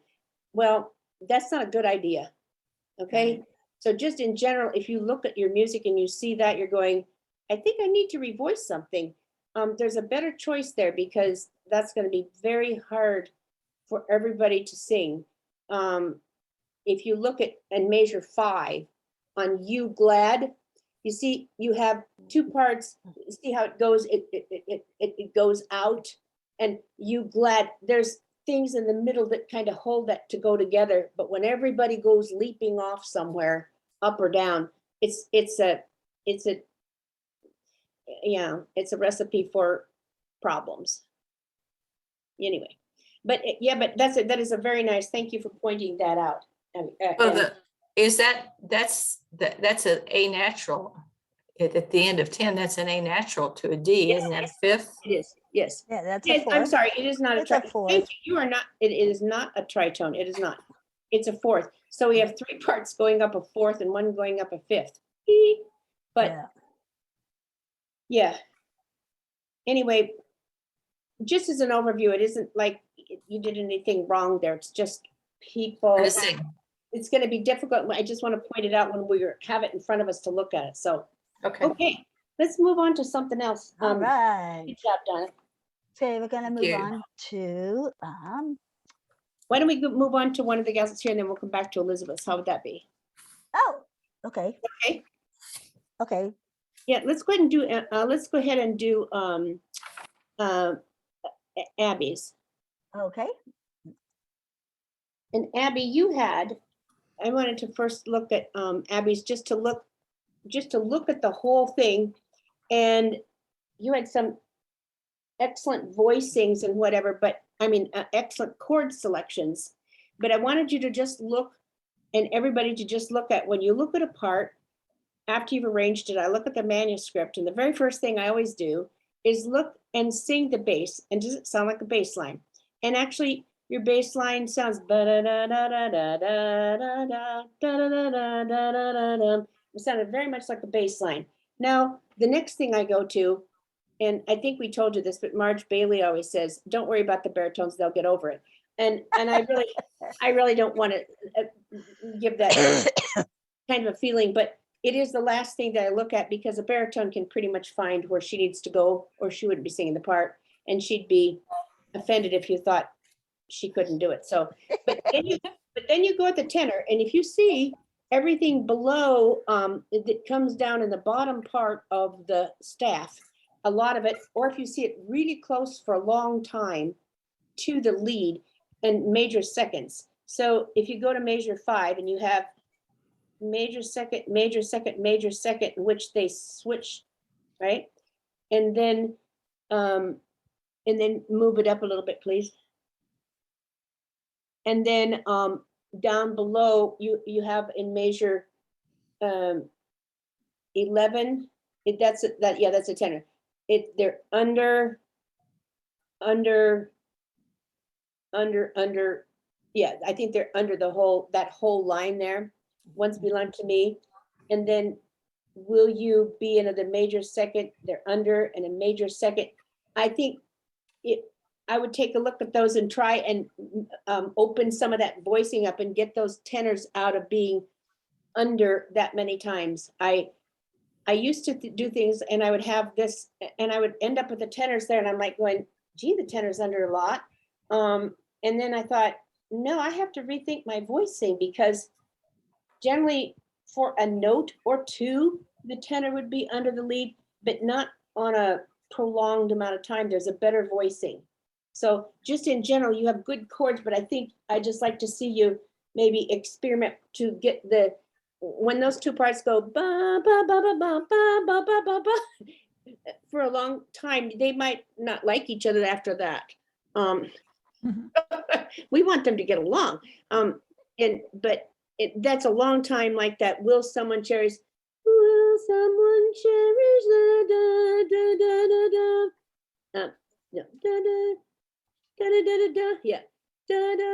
Well, that's not a good idea. Okay. So just in general, if you look at your music and you see that, you're going, I think I need to revoice something. There's a better choice there because that's going to be very hard for everybody to sing. If you look at and measure 5 on You Glad, you see you have 2 parts. See how it goes? It goes out, and You Glad. There's things in the middle that kind of hold that to go together. But when everybody goes leaping off somewhere, up or down, it's a recipe for problems. Anyway, but yeah, but that is a very nice. Thank you for pointing that out. Well, that's a natural. At the end of 10, that's an A natural to a D, Yes, isn't that a yes. fifth? It is, yes. Yeah, that's a Yes, I'm fourth. sorry, it is not a It's a tritone. fourth. Thank you. You are not, it is not a tritone. It is not. It's a fourth. So we have 3 parts going up a fourth and 1 going up a fifth. But Yeah. yeah. Anyway, just as an overview, it isn't like you did anything wrong there. It's just people. To sing. It's going to be difficult. I just want to point it out when we have it in front of us to look at it. So, Okay. okay, let's move on to something else. All right. Good job, Donna. Okay, we're gonna Thank move you. on to Why don't we move on to one of the gals that's here and then we'll come back to Elizabeth. How would that be? oh, okay. Okay. Okay. Yeah, let's go ahead and do, let's go ahead and do Abby's. Okay. And Abby, you had, I wanted to first look at Abby's just to look at the whole thing. And you had some excellent voicings and whatever, but I mean, excellent chord selections. But I wanted you to just look, and everybody to just look at, when you look at a part, after you've arranged it, I look at the manuscript, and the very first thing I always do is look and sing the bass. And does it sound like a bass line? And actually, your bass line sounds it sounded very much like a bass line. Now, the next thing I go to, and I think we told you this, but Marge Bailey always says, don't worry about the baritones, they'll get over it. And I really don't want to give that kind of a feeling, but it is the last thing that I look at because a baritone can pretty much find where she needs to go or she wouldn't be singing the part, and she'd be offended if you thought she couldn't do it. So, but then you go at the tenor, and if you see everything below that comes down in the bottom part of the staff, a lot of it, or if you see it really close for a long time to the lead and major seconds. So if you go to measure 5 and you have major second, major second, major second, in which they switch, right? And then move it up a little bit, please. And then down below, you have in measure 11. That's a tenor. They're under. Yeah, I think they're under that whole line there. Once belong to me, and then will you be in the major second? They're under, and a major second. I think I would take a look at those and try and open some of that voicing up and get those tenors out of being under that many times. I used to do things and I would have this, and I would end up with the tenors there, and I'm like going, gee, the tenor's under a lot. And then I thought, no, I have to rethink my voicing, because generally for a note or two, the tenor would be under the lead, but not on a prolonged amount of time. There's a better voicing. So just in general, you have good chords, but I think I just like to see you maybe experiment to get when those 2 parts go ba ba ba ba ba ba ba ba ba ba for a long time, they might not like each other after that. We want them to get along. That's a long time like that. Will someone cherish? Will someone cherish the da da da da da? No, da da da da da da da. Yeah, da da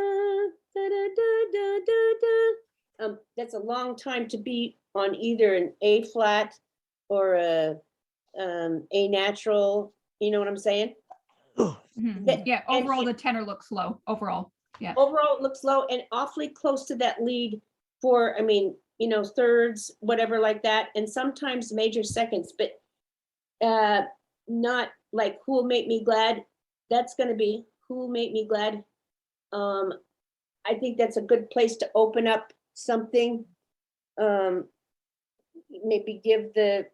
da da da da da. That's a long time to be on either an A flat or a natural. You know what I'm saying? Mhm. Yeah, and overall, it- the tenor looks low overall. Yeah. Overall, it looks low and awfully close to that lead for, I mean, you know, thirds, whatever like that, and sometimes major seconds, but not like who'll make me glad. That's gonna be who'll make me glad. I think that's a good place to open up something. Maybe give the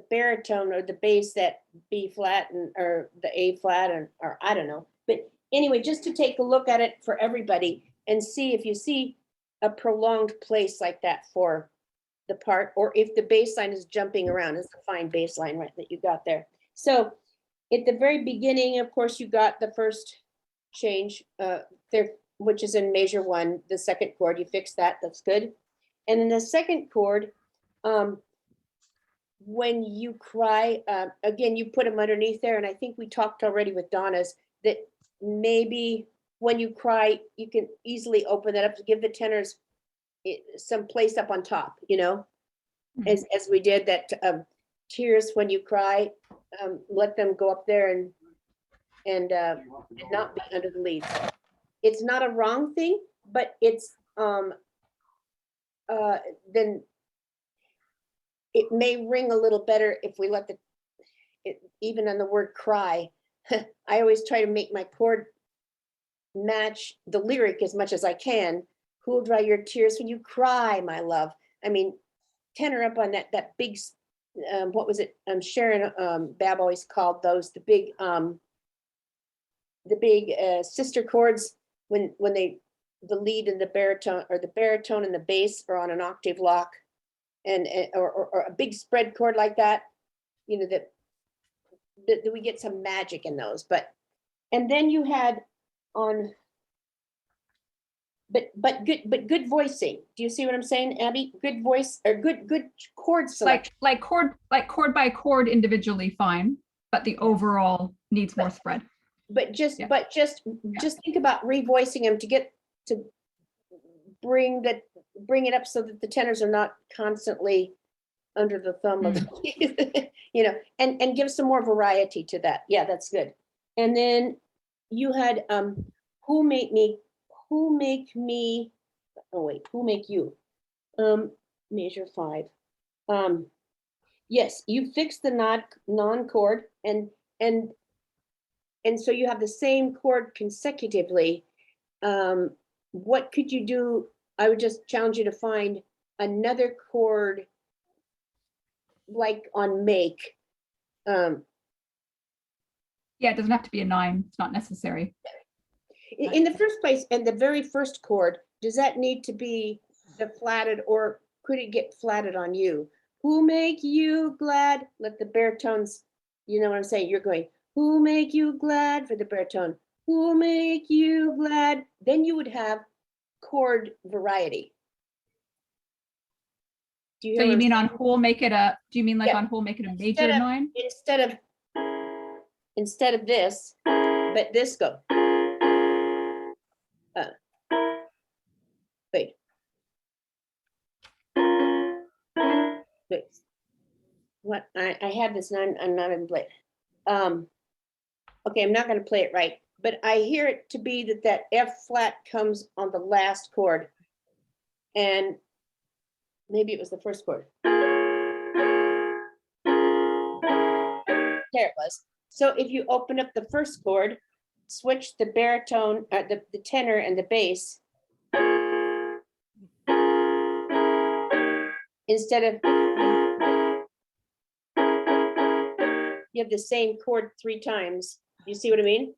baritone or the bass that B flat and or the A flat or I don't know. But anyway, just to take a look at it for everybody and see if you see a prolonged place like that for the part, or if the bass line is jumping around. It's a fine bass line, right, that you got there. So at the very beginning, of course, you got the first change there, which is in measure 1, the second chord. You fix that, that's good. And then the second chord, when you cry, again, you put them underneath there, and I think we talked already with Donna's that maybe when you cry, you can easily open that up to give the tenors some place up on top, you know, as we did that tears when you cry, let them go up there and not be under the leads. It's not a wrong thing, but it's then it may ring a little better if we let even on the word cry. I always try to make my chord match the lyric as much as I can. Who'll dry your tears when you cry, my love? I mean, tenor up on that big, what was it? Sharon Bab always called those the big sister chords when the lead and the baritone, or the baritone and the bass are on an octave lock, and or a big spread chord like that, you know, that we get some magic in those. But and then you had on but good voicing. Do you see what I'm saying, Abby? Good voice or good chord selection. Like chord by chord individually, fine, but the overall needs more spread. But just Yeah. just think about revoicing them to get to bring it up so that the tenors are not constantly under the thumb of the, you know, and give some more variety to that. Yeah, that's good. And then you had who make you measure 5. Yes, you fix the non-chord and so you have the same chord consecutively. What could you do? I would just challenge you to find another chord like on make. Yeah, it doesn't have to be a 9. It's not necessary. In the first place, and the very first chord, does that need to be the flatted, or could it get flatted on you? Who make you glad? Let the baritones, you know what I'm saying? You're going, who make you glad for the baritone? Who make you glad? Then you would have chord variety. Do you So hear you what I'm mean saying? on whole make it a, do you mean like Yeah. on whole make it a major 9? Instead of this, but this go. Wait. Wait. What I had this and I'm not in play. Okay, I'm not going to play it right, but I hear it to be that F flat comes on the last chord, and maybe it was the first chord. There it was. So if you open up the first chord, switch the baritone, the tenor and the bass, instead of, you have the same chord 3 times. You see what I mean?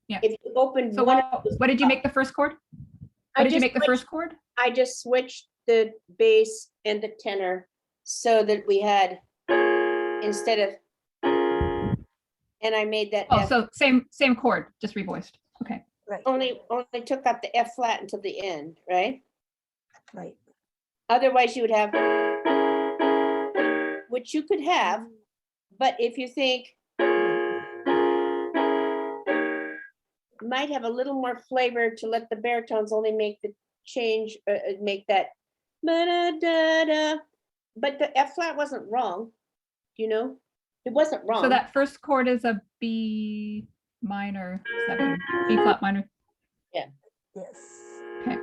Yeah. If you open So one, what did you make the first chord? What did you make the first chord? I just switched the bass and the tenor so that we had, instead of, and I made that Oh, F, so same chord, just revoiced. Okay. Right, only took out the F flat until the end, right? right. Otherwise you would have, which you could have, but if you think, might have a little more flavor to let the baritones only make the change, make that ba-da-da-da. But the F flat wasn't wrong, you know, it wasn't wrong. So that first chord is a B minor 7, B flat minor. Yes. Okay.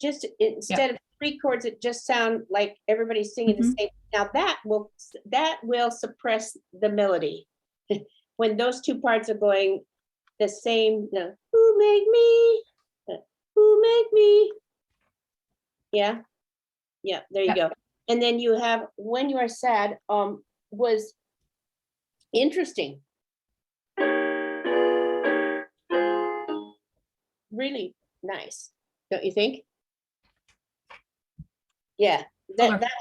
just instead of 3 chords, it just sound like everybody's singing the same. Now that will suppress the melody. When those 2 parts are going the same, who make me, who make me. Yeah, yeah, there you go. And then you have when you are sad, was interesting. Really nice, don't you think? Yeah,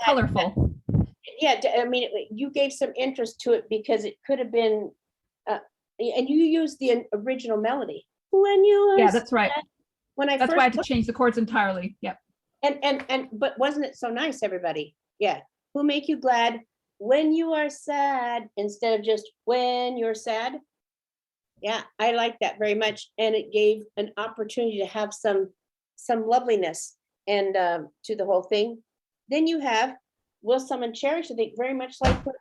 Colorful. yeah, I mean, you gave some interest to it because it could have been, and you used the original melody. When you were Yeah, that's right. sad. When I That's first why I had to change the chords entirely. Yep. but wasn't it so nice, everybody? Yeah, who make you glad when you are sad instead of just when you're sad? Yeah, I like that very much, and it gave an opportunity to have some loveliness and to the whole thing. Then you have will someone cherish? I think very much like what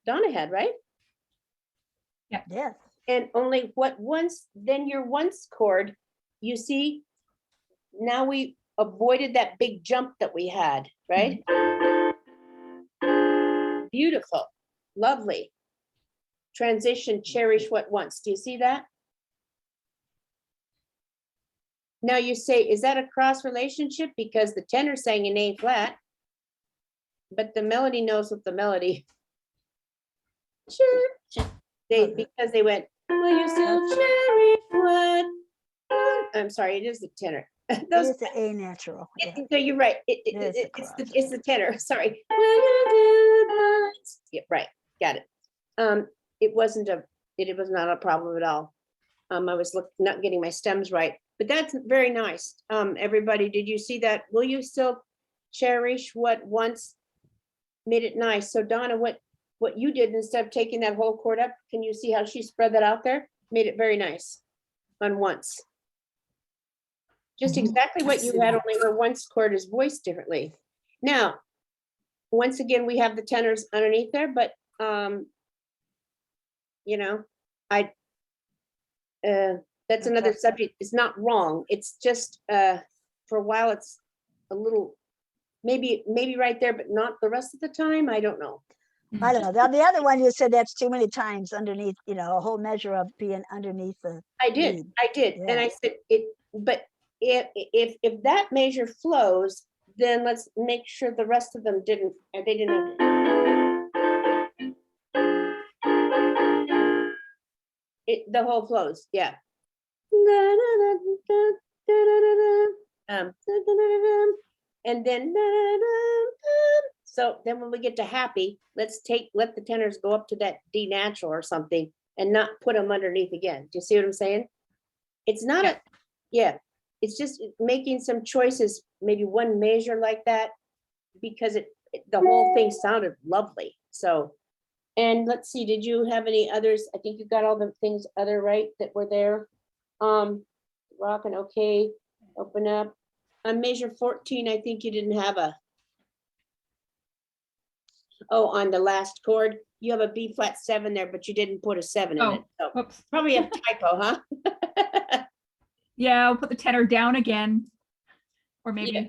Donna had, right? Yes. And only what once, then your once chord, you see, now we avoided that big jump that we had, right? Beautiful, lovely. Transition, cherish what once. Do you see that? Now you say, is that a cross relationship? Because the tenor sang in A flat, but the melody knows what the melody. Because they went, will you still cherish what? I'm sorry, it is the tenor. It Those, is the A natural. Yeah. no, you're right. There's the It's the tenor. Sorry. Will you do that? Yeah, right. Got it. It wasn't it was not a problem at all. I was not getting my stems right, but that's very nice. Everybody, did you see that? Will you still cherish what once made it nice? So Donna, what you did instead of taking that whole chord up, can you see how she spread that out there? Made it very nice on once. Just exactly what you had, only her once chord is voiced differently. Now, once again, we have the tenors underneath there, but you know, that's another subject. It's not wrong. It's just for a while it's a little maybe right there, but not the rest of the time. I don't know. I don't know. The other one, you said that's too many times underneath, a whole measure of being underneath the. I did, lead. and I said it, but if that measure flows, then let's make sure the rest of them didn't. They didn't. The whole flows, yeah. And then so then when we get to happy, let the tenors go up to that D natural or something and not put them underneath again. Do you see what I'm saying? It's not it's just making some choices, maybe one measure like that, because the whole thing sounded lovely. So, and let's see, did you have any others? I think you got all the things other right that were there. Rockin', okay, open up. On measure 14, I think you didn't have on the last chord, you have a B flat 7 there, but you didn't put a 7 in it. So Whoops. probably a typo, huh? Yeah, I'll put the tenor down again. Or maybe Yeah.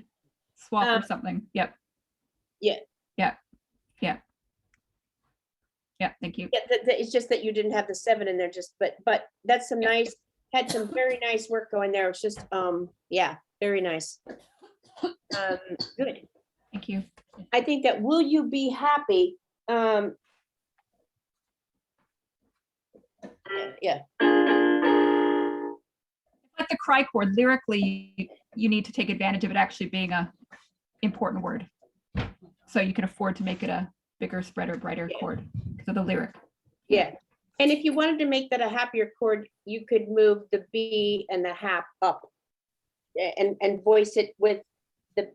swap or something. Yep. Yeah. Yeah, thank you. Yeah, it's just that you didn't have the 7 in there, but that's some nice, had some very nice work going there. It's just, yeah, very nice. Good. Thank you. I think that will you be happy? Yeah. Like the cry chord, lyrically, you need to take advantage of it actually being a important word. So you can afford to make it a bigger, spreader, brighter chord because of the lyric. Yeah. And if you wanted to make that a happier chord, you could move the B and the hap up and voice it with the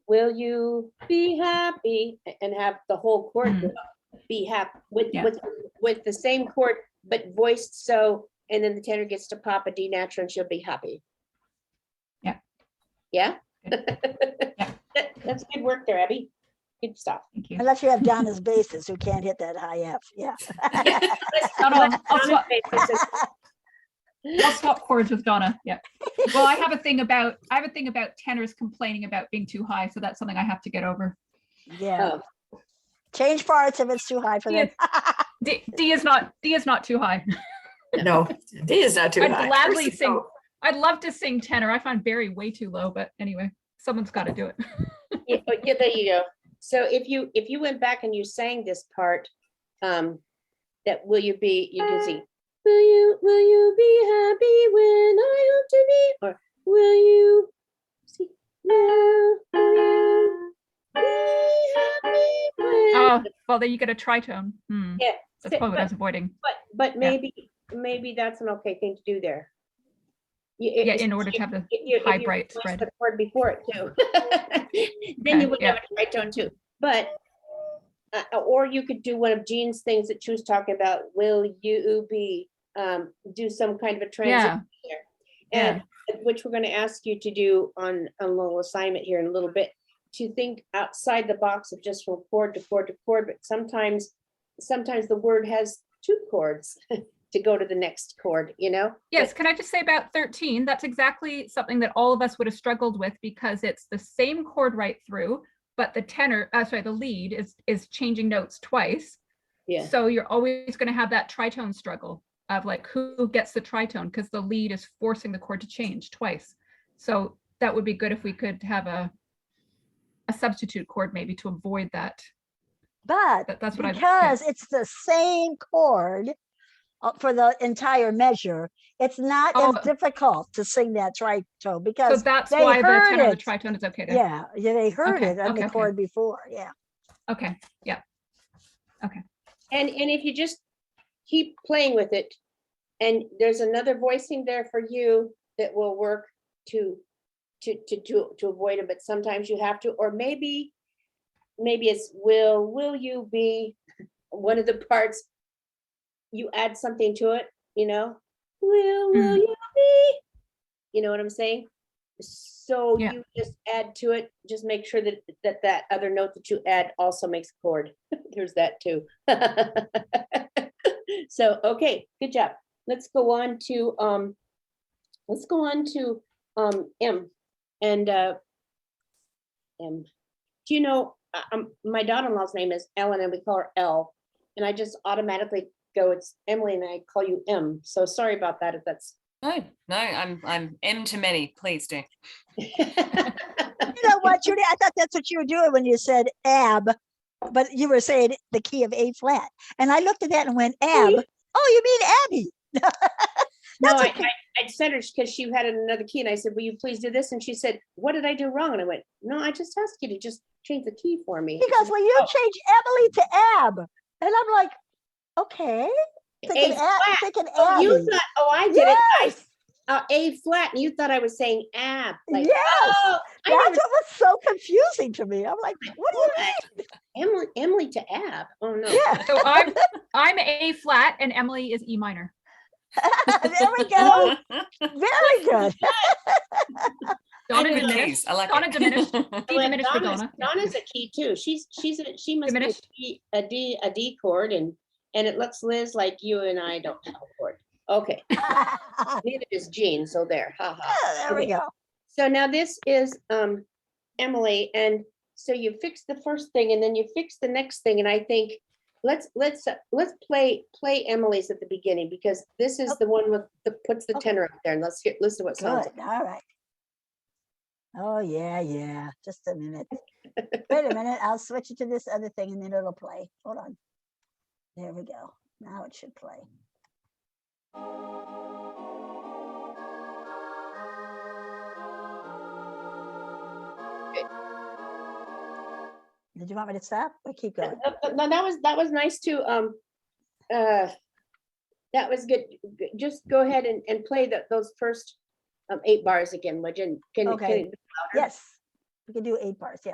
will you be happy and have the whole chord go up, be happy with the same chord, but voiced so, and then the tenor gets to pop a D natural and she'll be happy. Yeah. Yeah? Yeah. That's good work there, Abby. Good stuff. Thank you. Unless you have Donna's basses who can't hit that high F. Yeah. No, I'll swap. I'll swap chords with Donna. Yeah. Well, I have a thing about tenors complaining about being too high, so that's something I have to get over. Yeah, Oh, change parts if it's too high for them. D is not too high. No, D is not too I'd high. gladly First of sing. all, I'd love to sing tenor. I find Barry way too low, but anyway, someone's got to do it. yeah, there you go. So if you went back and you sang this part, that will you be, you can see, will you be happy when I hope to be, or will you see, will you be happy when, Oh, well, then you get a tritone. yeah, That's probably what I was avoiding. but Yeah. maybe that's an okay thing to do there. Yeah, in order to have the if high you bright replace spread. the chord before it too. Then you Okay, would yeah. have a tritone too, but or you could do one of Jean's things that she was talking about, will you be, do some kind of a transition Yeah, there. And which we're gonna ask you to do on a little assignment here in a little bit, to think outside the box of just from chord to chord to chord, but sometimes the word has two chords to go to the next chord, you know? yes. Can I just say about 13? That's exactly something that all of us would have struggled with, because it's the same chord right through, but the the lead is changing notes twice. Yeah, So you're always going to have that tritone struggle of like who gets the tritone, because the lead is forcing the chord to change twice. So that would be good if we could have a substitute chord maybe to avoid that. But That's what I because it's the same chord for the entire measure, it's not Oh. as difficult to sing that tritone So because that's they why the heard tenor of the it. tritone is okay to. Yeah, they heard Okay, it on the okay. chord before. Yeah. Okay. Yeah. and if you just keep playing with it, and there's another voicing there for you that will work to avoid it, but sometimes you have to, or maybe it's will you be one of the parts, you add something to it, you know, will you be, you know what I'm saying? So Yeah. you just add to it, just make sure that other note that you add also makes a chord. There's that too. So, okay, good job. Let's go on to M. And M. Do you know, my daughter-in-law's name is Ellen and we call her L. And I just automatically go, it's Emily, and I call you M. So sorry about that if that's. No, I'm M to many, please do. You know what, Judy? I thought that's what you were doing when you said ab, but you were saying the key of A flat. And I looked at that and went, ab. Oh, you mean Abby? No, That's I okay. sent her because she had another key and I said, will you please do this? And she said, what did I do wrong? And I went, no, I just asked you to just change the key for me. Because when you Oh. change Emily to ab, and I'm like, okay. Thinking, A flat. thinking Oh, Abby. you thought, I did it. Yes. A flat, and you thought I was saying ab. Like, Yes. oh, I That's never what was so confusing to me. I'm like, what do you Emily, Emily to ab. Oh no. mean? Yeah. So I'm A flat and Emily is E minor. There we go. Very good. Donna didn't know. diminished. I like Donna it. diminished. D Well, diminished for Donna's, Donna. Donna's a key too. She must Diminished? be a D chord, and it looks, Liz, like you and I don't have a chord. Okay, neither does Jean. So there. Ha ha. There we Okay. go. So now this is Emily, and so you fix the first thing, and then you fix the next thing, and I think let's play Emily's at the beginning, because this is the one with the puts the Okay. tenor up there, and listen to what it sounds Good. All right. Oh, yeah. Just a minute. Wait a minute. I'll switch it to this other thing and then it'll play. Hold on. There we go. Now it should play. Did you want me to stop or keep going? No, that was nice too. That was good. Just go ahead and play those first 8 bars again, would you? Can Okay. it be louder? Yes. We can do 8 bars. Yeah.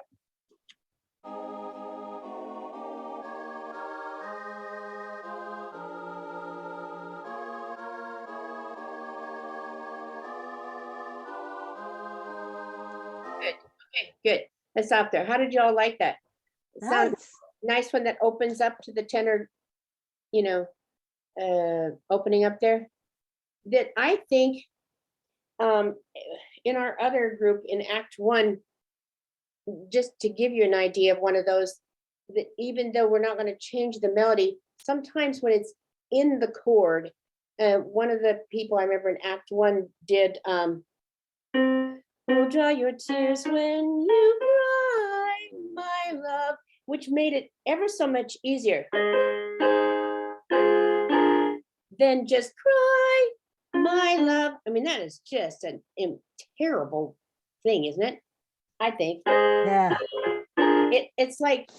Okay, good. Let's stop there. How did y'all like that? It sounds Nice. nice when that opens up to the tenor, you know, opening up there. that I think in our other group in Act One, just to give you an idea of one of those, that even though we're not going to change the melody, sometimes when it's in the chord, one of the people I remember in Act One did, "Will dry your tears when you cry, my love," which made it ever so much easier than just "cry, my love." I mean, that is just a terrible thing, isn't it? I think Yeah. it's like,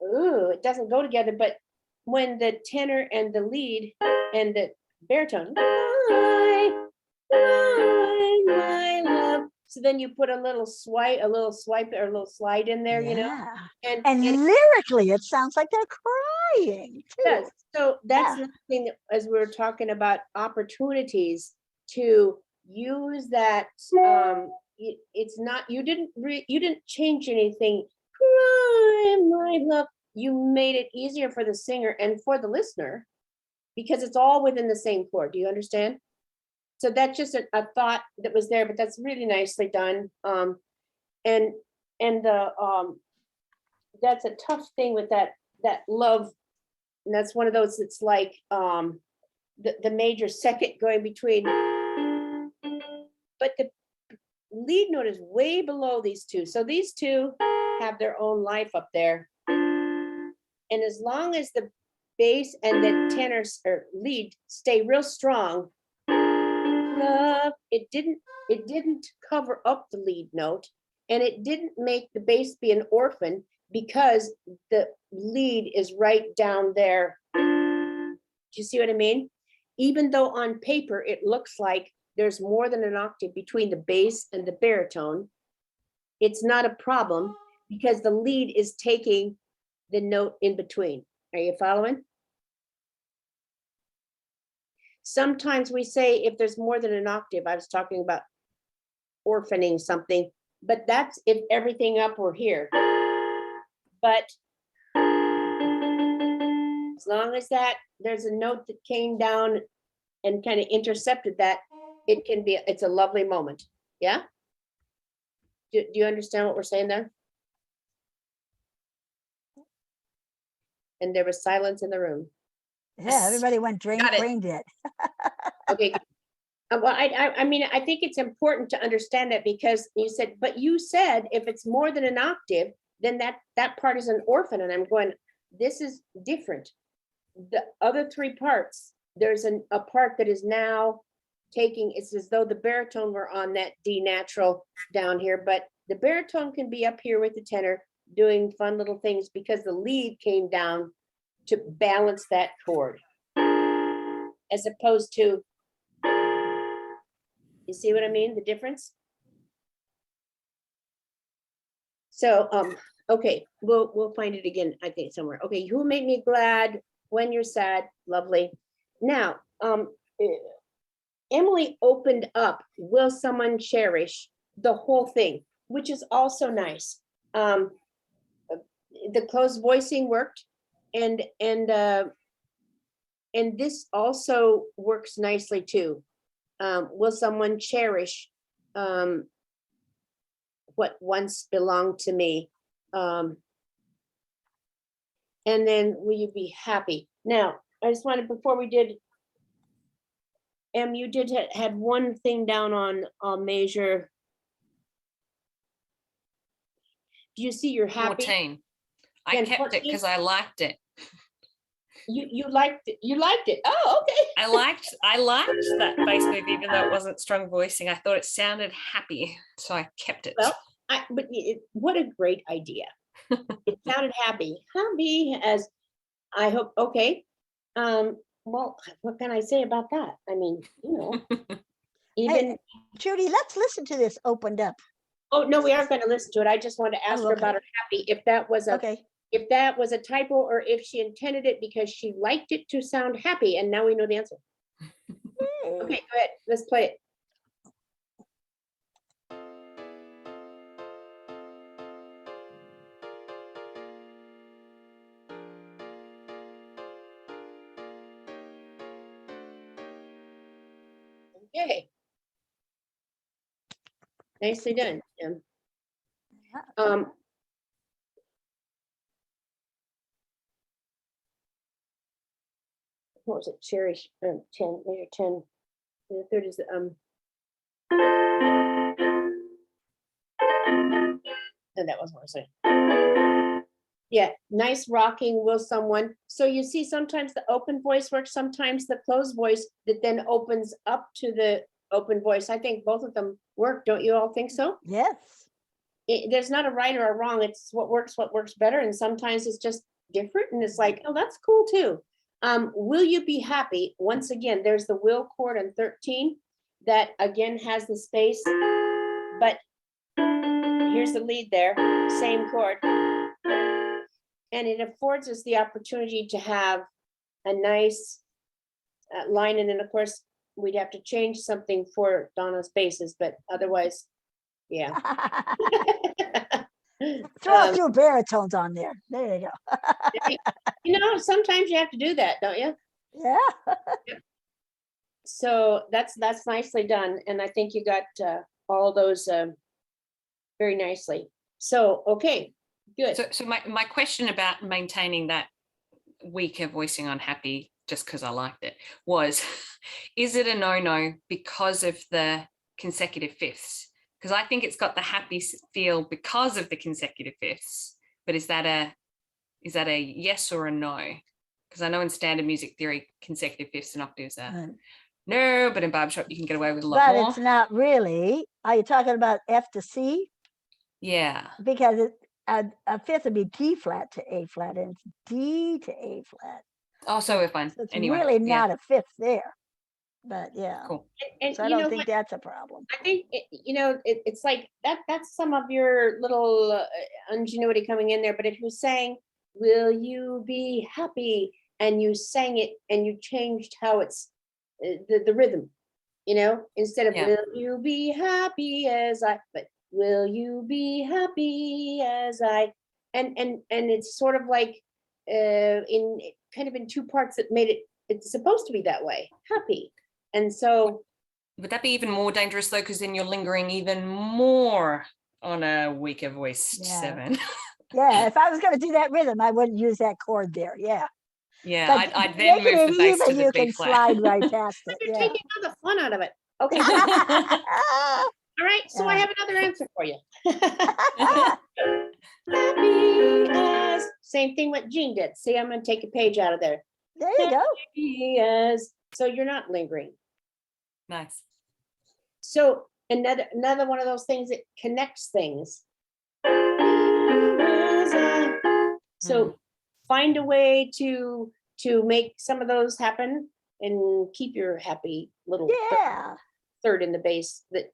ooh, it doesn't go together. But when the tenor and the lead and the baritone, "cry, cry, my love," so then you put a little swipe or a little slide in there, Yeah. and And it lyrically, it sounds like they're crying too. does. So that's Yeah. the thing that, as we were talking about opportunities to use that, it's not, you didn't change anything. "Cry, my love." You made it easier for the singer and for the listener because it's all within the same chord. Do you understand? So that's just a thought that was there, but that's really nicely done. And the that's a tough thing with that love. And that's one of those that's like the major second going between, but the lead note is way below these two. So these two have their own life up there. And as long as the bass and the tenor or lead stay real strong, love, it didn't cover up the lead note, and it didn't make the bass be an orphan because the lead is right down there. Do you see what I mean? Even though on paper it looks like there's more than an octave between the bass and the baritone, it's not a problem because the lead is taking the note in between. Are you following? Sometimes we say if there's more than an octave, I was talking about orphaning something, but that's if everything up were here. But as long as that there's a note that came down and kind of intercepted that, it can be, it's a lovely moment. Yeah? Do you understand what we're saying there? And there was silence in the room. Yeah, everybody went Got it. brain dead. Okay. Well, I mean, I think it's important to understand that because you said, but you said if it's more than an octave, then that part is an orphan. And I'm going, this is different. The other three parts, there's a part that is now taking, it's as though the baritone were on that D natural down here, but the baritone can be up here with the tenor doing fun little things because the lead came down to balance that chord. As opposed to, you see what I mean? The difference? So, okay, we'll find it again, I think somewhere. Okay, who made me glad when you're sad? Lovely. Now, Emily opened up, will someone cherish the whole thing, which is also nice. The closed voicing worked and this also works nicely too. Will someone cherish what once belonged to me? And then will you be happy? Now, I just wanted, before we did, you did had one thing down on measure. Do you see you're happy? 14. I And kept it 14? because I liked it. You liked it. You liked it. Oh, okay. I liked that bass move, even though it wasn't strong voicing. I thought it sounded happy, so I kept it. Well, what a great idea. It sounded happy as I hope. Okay. Well, what can I say about that? I mean, even. Hey, Judy, let's listen to this opened up. Oh no, we aren't going to listen to it. I just wanted to ask her about her happy. If that was Okay. if that was a typo or if she intended it because she liked it to sound happy, and now we know the answer. Okay, go ahead. Let's play it. Yay. Nicely done, Jim. Yeah. What was it? Cherish, 10, layer 10. The third is, no, that wasn't what I was saying. Yeah, nice rocking, will someone. So you see, sometimes the open voice works, sometimes the closed voice that then opens up to the open voice. I think both of them work. Don't you all think so? Yes. There's not a right or a wrong. It's what works better. And sometimes it's just different. And it's like, oh, that's cool too. Will you be happy? Once again, there's the will chord on 13 that again has the space, but here's the lead there, same chord. And it affords us the opportunity to have a nice line. And then of course, we'd have to change something for Donna's basses, but otherwise, yeah. Throw a few baritones on there. There you go. You know, sometimes you have to do that, don't you? Yeah. So that's nicely done. And I think you got all those very nicely. So, okay, good. So my question about maintaining that weaker voicing on happy, just because I liked it, was, is it a no-no because of the consecutive fifths? Because I think it's got the happy feel because of the consecutive fifths, but is that a yes or a no? Because I know in standard music theory, consecutive fifths and octaves are Right. no, but in barbershop you can get away with a lot But more. it's not really. Are you talking about F to C? Yeah. Because a fifth would be D flat to A flat, and it's D to A flat. Oh, so we're fine. So it's Anyway, really yeah, not a fifth there. But yeah, cool. And so I you know don't think what? that's a problem. I think, it's like that's some of your little ingenuity coming in there. But if you're saying, will you be happy? And you sang it and you changed how it's the rhythm, instead of Yeah. will you be happy as I, but will you be happy as I, and it's sort of like in kind of in two parts that made it's supposed to be that way, happy. And so Would that be even more dangerous though? Because then you're lingering even more on a weaker voiced Yeah. 7. Yeah, if I was going to do that rhythm, I wouldn't use that chord there. Yeah. Yeah, But I'd then make move it the bass to even, the you B can flat. slide right past it. you're Yeah. taking all the fun out of it. Okay, good. All right, so I Yeah. have another answer for you. Happy as, same thing what Jean did. See, I'm gonna take a page out of there. There you go. Happy as, so you're not lingering. Nice. So another one of those things that connects things. So find a way to make some of those happen and keep your happy little Yeah. third in the bass that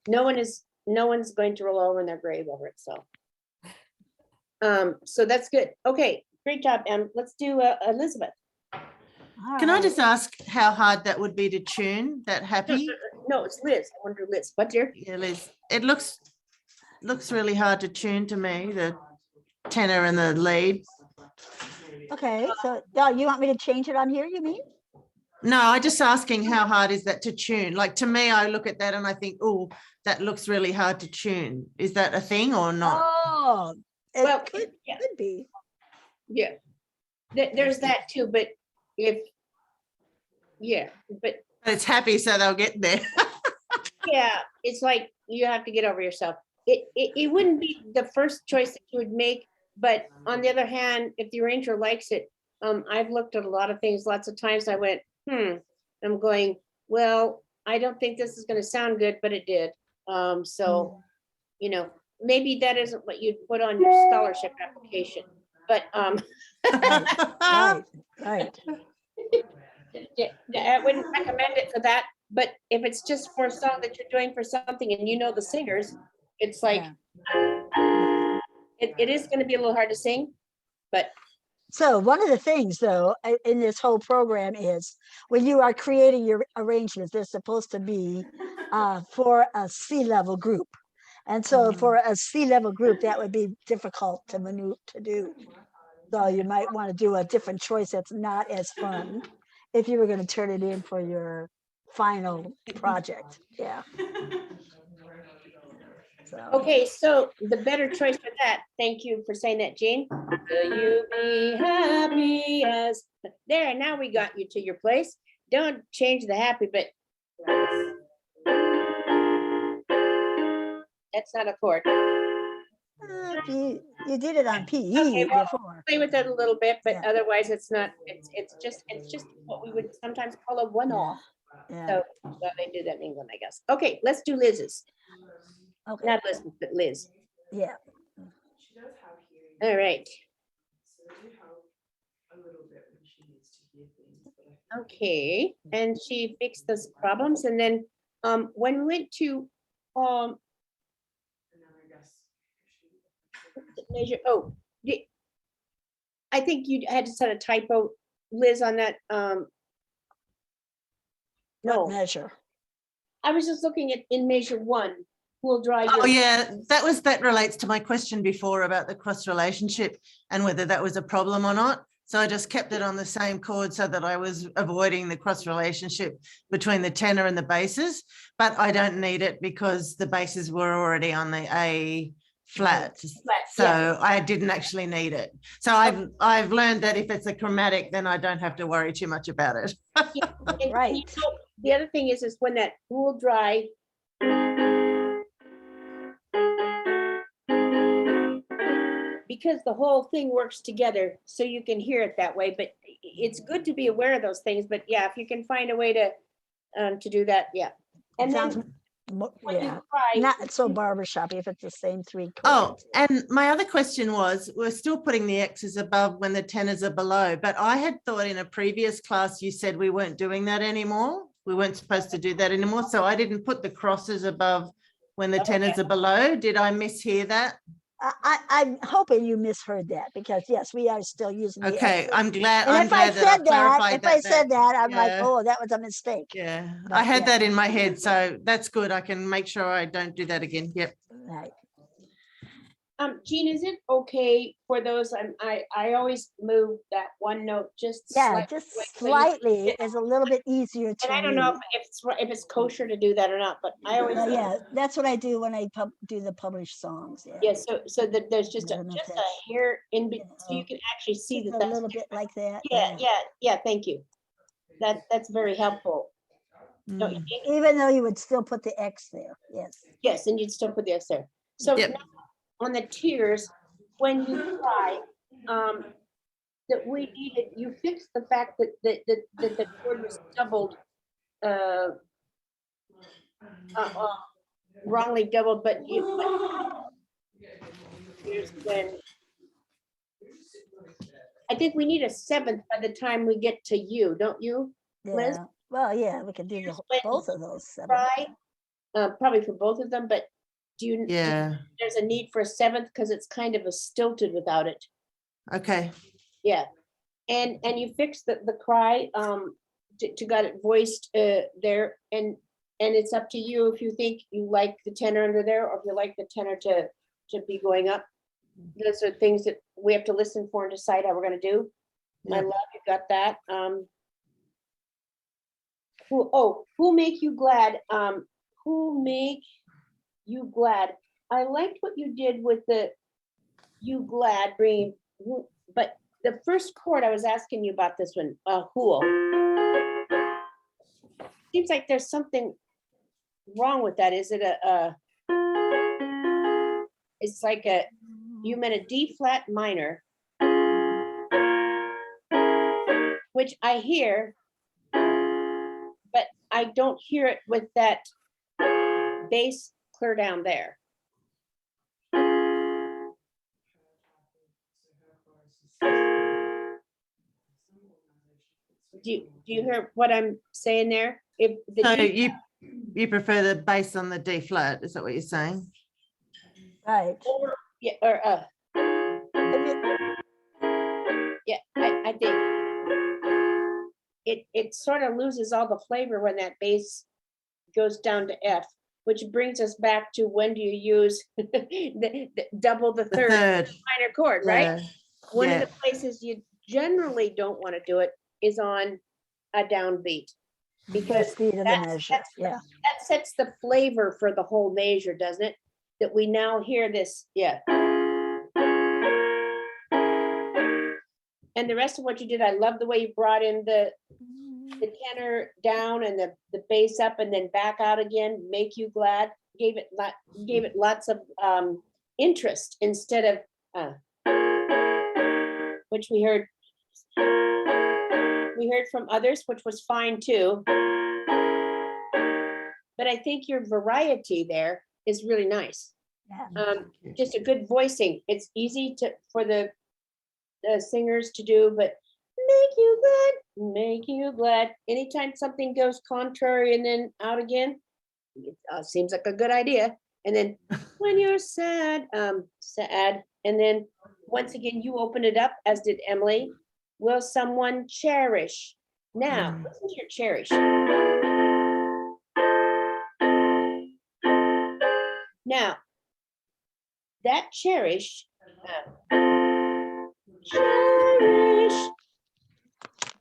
no one's going to roll over in their grave over it. So that's good. Okay, great job, Em. Let's do Elizabeth. All Can I right. just ask how hard that would be to tune, that happy? No, it's Liz. I wonder Liz. What, dear? Yeah, Liz, it looks really hard to tune to me, the tenor and the lead. Okay, so you want me to change it on here, you mean? No, I'm just asking how hard is that to tune? Like, to me, I look at that and I think, oh, that looks really hard to tune. Is that a thing or not? Oh, it Well, could yeah. be. Yeah. There's that too, but but It's happy, so they'll get there. yeah, it's like you have to get over yourself. It wouldn't be the first choice that you would make, but on the other hand, if the arranger likes it, I've looked at a lot of things, lots of times I went, I'm going, well, I don't think this is gonna sound good, but it did. So, maybe that isn't what you'd put on your scholarship application, but, Right. yeah, I wouldn't recommend it for that, but if it's just for a song that you're doing for something and you know the singers, it's like, it is gonna be a little hard to sing, but So one of the things, though, in this whole program is when you are creating your arrangements, they're supposed to be for a C-level group. And so for a C-level group, that would be difficult to do. So you might want to do a different choice that's not as fun if you were going to turn it in for your final project. Yeah. So, Okay, so the better choice for that, thank you for saying that, Jean. Will you be happy as, there, now we got you to your place. Don't change the happy, but that's not a chord. you did it on PE Okay, well, before. play with it a little bit, but Yeah. otherwise it's not, it's just what we would sometimes call a one-off. Yeah. So, well, they do that in England, I guess. Okay, let's do Liz's. Okay. Not Liz, but Liz. Yeah. All right. Okay, and she fixed those problems, and then when we went to measure, I think you had to set a typo, Liz, on that. What No, measure? I was just looking at in measure 1, we'll draw Oh, your, yeah, that relates to my question before about the cross relationship and whether that was a problem or not. So I just kept it on the same chord so that I was avoiding the cross relationship between the tenor and the basses, but I don't need it because the basses were already on the A flat. So yeah. I didn't actually need it. So I've learned that if it's a chromatic, then I don't have to worry too much about it. And Right. you know, the other thing is when that will dry. Because the whole thing works together, so you can hear it that way, but it's good to be aware of those things, but yeah, if you can find a way to do that, yeah. And Sounds then when yeah. you try, Not so barbershop if it's the same 3 Oh, chords. and my other question was, we're still putting the X's above when the tenors are below, but I had thought in a previous class you said we weren't doing that anymore. We weren't supposed to do that anymore. So I didn't put the crosses above when the tenors are below. Did I mishear that? I'm hoping you misheard that because yes, we are still using the Okay, X's. I'm glad. And I'm if I glad that I said that, clarified if I that. said that, I'm like, yeah. oh, that was a mistake. Yeah, But I had yeah. that in my head, so that's good. I can make sure I don't do that again. Yep. Right. Jean, is it okay for those, I always move that one note just Yeah, slightly just away so you- slightly is a little bit easier to And I don't know read. if it's kosher to do that or not, but I always. Well, yeah, that's what I do when I do the published songs. Yeah. Yeah, so that there's just I don't know if a that's, hair in, so you you know, can actually see just that a that's. little bit like that. Yeah, thank you. That's very helpful. Don't you Mm. think? Even though you would still put the X there. Yes. Yes, and you'd still put the X there. So Yep. now on the tiers, when you try, that we needed, you fixed the fact that the chord was doubled, wrongly doubled, but here's when. I think we need a 7th by the time we get to you, don't you? Liz? Yeah. Well, yeah, we can do Here's the, when both of those 7. Try, probably for both of them, but do you? Yeah. There's a need for a 7th because it's kind of a stilted without it. Okay. Yeah, and you fixed the cry, to got it voiced there, and it's up to you if you think you like the tenor under there, or if you like the tenor to be going up. Those are things that we have to listen for and decide how we're gonna do. My Yep. love, you got that. Who make you glad? Who make you glad? I liked what you did with the you glad bringing, but the first chord I was asking you about this one, who'll. Seems like there's something wrong with that. Is it it's like you meant a D flat minor, which I hear, but I don't hear it with that bass clear down there. Do you hear what I'm saying there? If the So D, you prefer the bass on the D flat? Is that what you're saying? Right. or, yeah, or yeah, I think it sort of loses all the flavor when that bass goes down to F, which brings us back to when do you use the double the The third third. minor chord, right? Yeah. One of Yeah. the places you generally don't want to do it is on a downbeat. The Because speed of the that's- measure, that's- yeah. that sets the flavor for the whole measure, doesn't it? That we now hear this, yeah. And the rest of what you did, I love the way you brought in the tenor down and the bass up and then back out again, make you glad, gave it lots of interest instead of which we heard from others, which was fine too. But I think your variety there is really nice. Yeah. Just a good voicing. It's easy for the singers to do, but make you glad. Anytime something goes contrary and then out again, it seems like a good idea. And then when you're sad, sad. And then once again, you open it up, as did Emily. Will someone cherish? Now, listen to your cherish. Now, that cherish,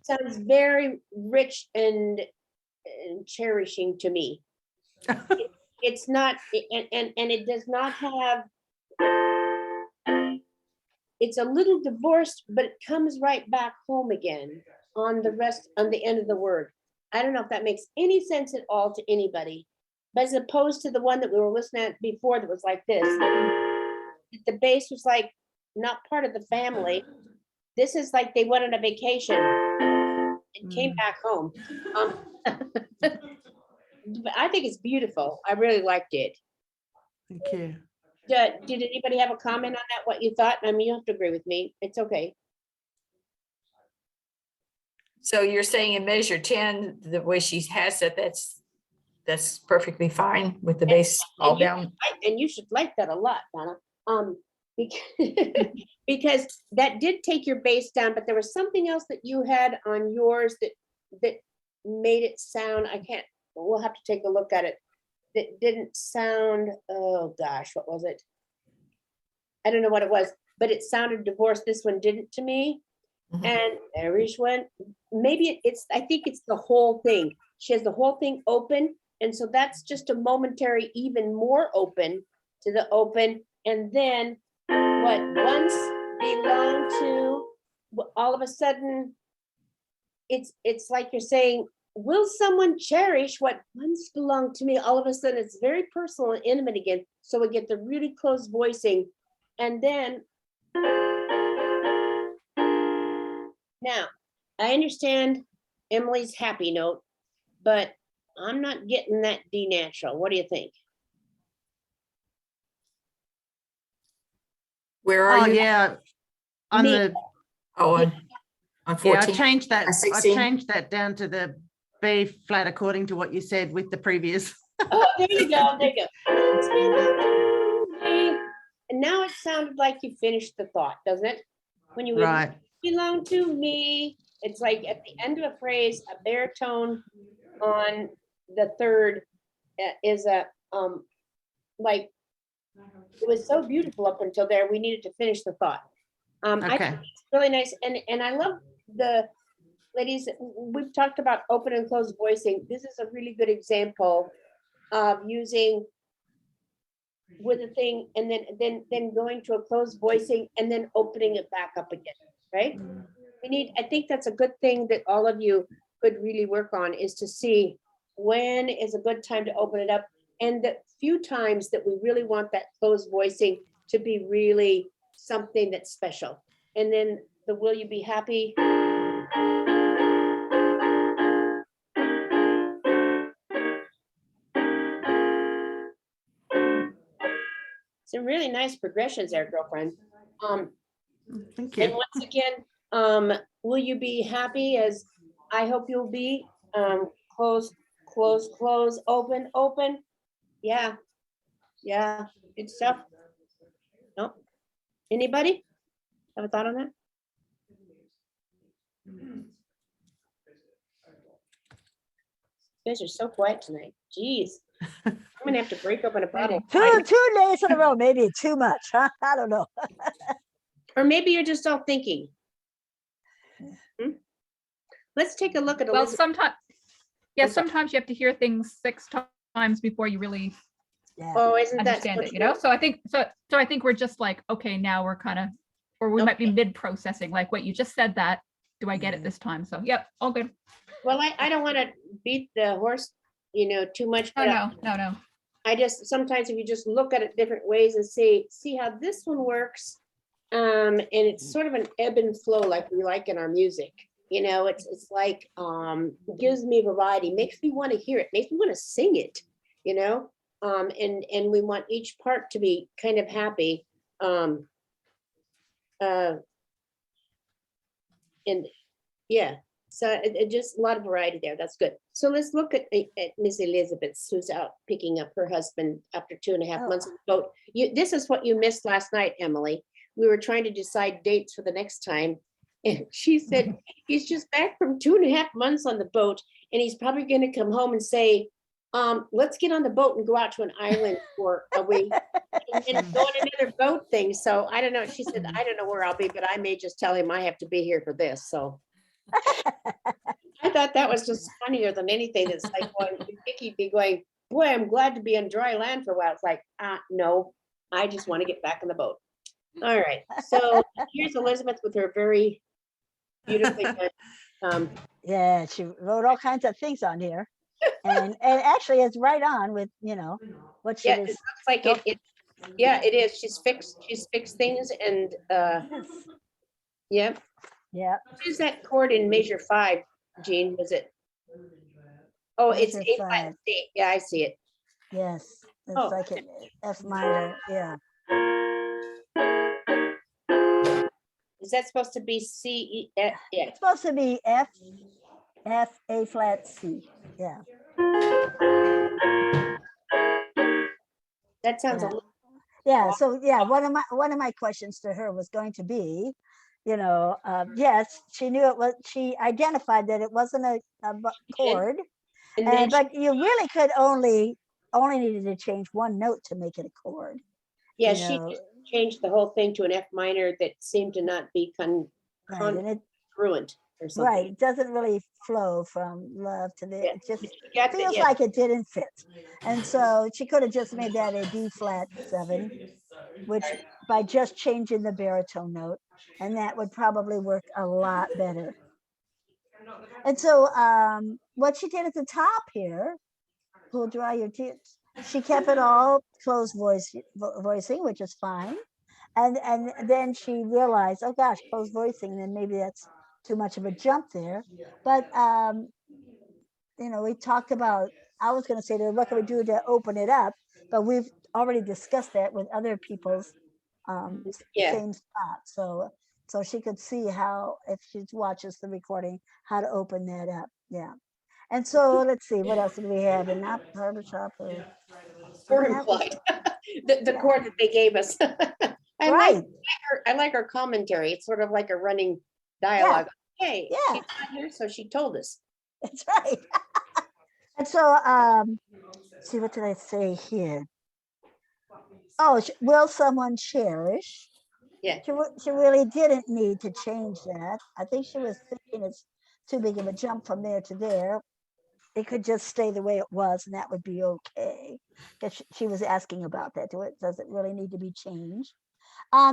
sounds very rich and cherishing to me. It's not, and it does not have, it's a little divorced, but it comes right back home again on the end of the word. I don't know if that makes any sense at all to anybody, but as opposed to the one that we were listening at before that was like this. The bass was like not part of the family. This is like they went on a vacation and came back home. But I think it's beautiful. I really liked it. Thank you. Did anybody have a comment on that, what you thought? I mean, you don't have to agree with me. It's okay. So you're saying in measure 10, the way she has it, that's perfectly fine with the bass all down. And you should like that a lot, Donna. Because that did take your bass down, but there was something else that you had on yours that made it sound, we'll have to take a look at it. That didn't sound, oh gosh, what was it? I don't know what it was, but it sounded divorced. This one didn't to me. Mhm. And there is one, maybe I think it's the whole thing. She has the whole thing open. And so that's just a momentary, even more open to the open. And then what once belonged to, all of a sudden, it's like you're saying, will someone cherish what once belonged to me? All of a sudden, it's very personal and intimate again. So we get the really close voicing. And then, now, I understand Emily's happy note, but I'm not getting that D natural. What do you think? Where Oh, are you? yeah. On Me. the, Oh, on yeah, I 14. changed that. I 16. changed that down to the B flat according to what you said with the previous. Oh, there you go, there you go. And now it sounded like you finished the thought, doesn't it? When you Right. belong to me, it's like at the end of a phrase, a baritone on the third is a, like, it was so beautiful up until there, we needed to finish the thought. I Okay. think it's really nice, and I love the ladies, we've talked about open and closed voicing. This is a really good example of using with a thing and then going to a closed voicing and then opening it back up again, right? I think that's a good thing that all of you could really work on, is to see when is a good time to open it up, and the few times that we really want that closed voicing to be really something that's special. And then the will you be happy? Some really nice progressions there, girlfriend. Thank And you. once again, will you be happy, as I hope you'll be? Close, close, close, open, open. Yeah, yeah, good stuff. No, anybody have a thought on that? You guys are so quiet tonight. Jeez. I'm gonna have to break open a bottle. of wine. Two days in a row, maybe too much, huh? I don't know. Or maybe you're just all thinking. Let's take a look at Well, Elizabeth. Yeah, I'm sorry. sometimes you have to hear things 6 times before you really Yeah. Oh, isn't that understand so it, you know? So I think, so I think we're just like, okay, now we're kind of, or we might be Okay. mid-processing, like, wait, you just said that. Do I get it Mhm. this time? So, yep, all good. Well, I don't want to beat the horse, too much, Oh, but no. I just, sometimes if you just look at it different ways and see how this one works. And it's sort of an ebb and flow like we like in our music. It's like, gives me variety, makes me want to hear it, makes me want to sing it, you know? And we want each part to be kind of happy. Uh, and yeah, so it just a lot of variety there. That's good. So let's look at Miss Elizabeth, who's out picking up her husband after 2.5 months on the boat. This is what you missed last night, Emily. We were trying to decide dates for the next time. And she said, he's just back from 2.5 months on the boat, and he's probably going to come home and say, let's get on the boat and go out to an island for a week and then go on another boat thing. So I don't know. She said, I don't know where I'll be, but I may just tell him I have to be here for this. So I thought that was just funnier than anything. It's like, Vicky'd be going, boy, I'm glad to be on dry land for a while. It's like, no, I just want to get back on the boat. All right. So here's Elizabeth with her very beautifully done. Yeah, she wrote all kinds of things on here. And actually it's right on with, what she Yeah, it was. looks like yeah, it is. She's fixed things and Yes. yeah. Yeah. What is that chord in measure 5, Jean? Was it? Oh, it's Measure A flat 5. C. Yeah, I see it. Yes. It's Oh. like an F minor. Yeah. Is that supposed to be C, E, F? Yeah. It's supposed to be F, A flat C. Yeah. That sounds a Yeah. little. Yeah. So yeah, one of my questions to her was going to be, yes, she knew it was. She identified that it wasn't a chord, And then but you really could only needed to change one note to make it a chord. yeah, you she know. just changed the whole thing to an F minor that seemed to not be Right, and it congruent or something. right it doesn't really flow from love to the. Yeah, It just but you got feels yeah. like it didn't fit, and so she could have just made that a B flat 7, which by just changing the baritone note, and that would probably work a lot better. And so what she did at the top here, pull dry your tears, she kept it all closed voicing, which is fine. And then she realized, oh gosh, closed voicing, then maybe that's too much of a jump there. But we talked about, I was going to say to her, what can we do to open it up? But we've already discussed that with other people's Yeah. same spot. So she could see how, if she watches the recording, how to open that up. Yeah. And so let's see, what else do we have? And not barbershop or Or that was- implied. The chord that they gave us. right. I like her commentary. It's sort of like a running dialogue. Hey, Yeah. she's not here, so she told us. That's right. And so, see, what did I say here? Oh, will someone cherish? Yeah. She really didn't need to change that. I think she was thinking it's too big of a jump from there to there. It could just stay the way it was, and that would be okay. Because she was asking about that. Does it really need to be changed?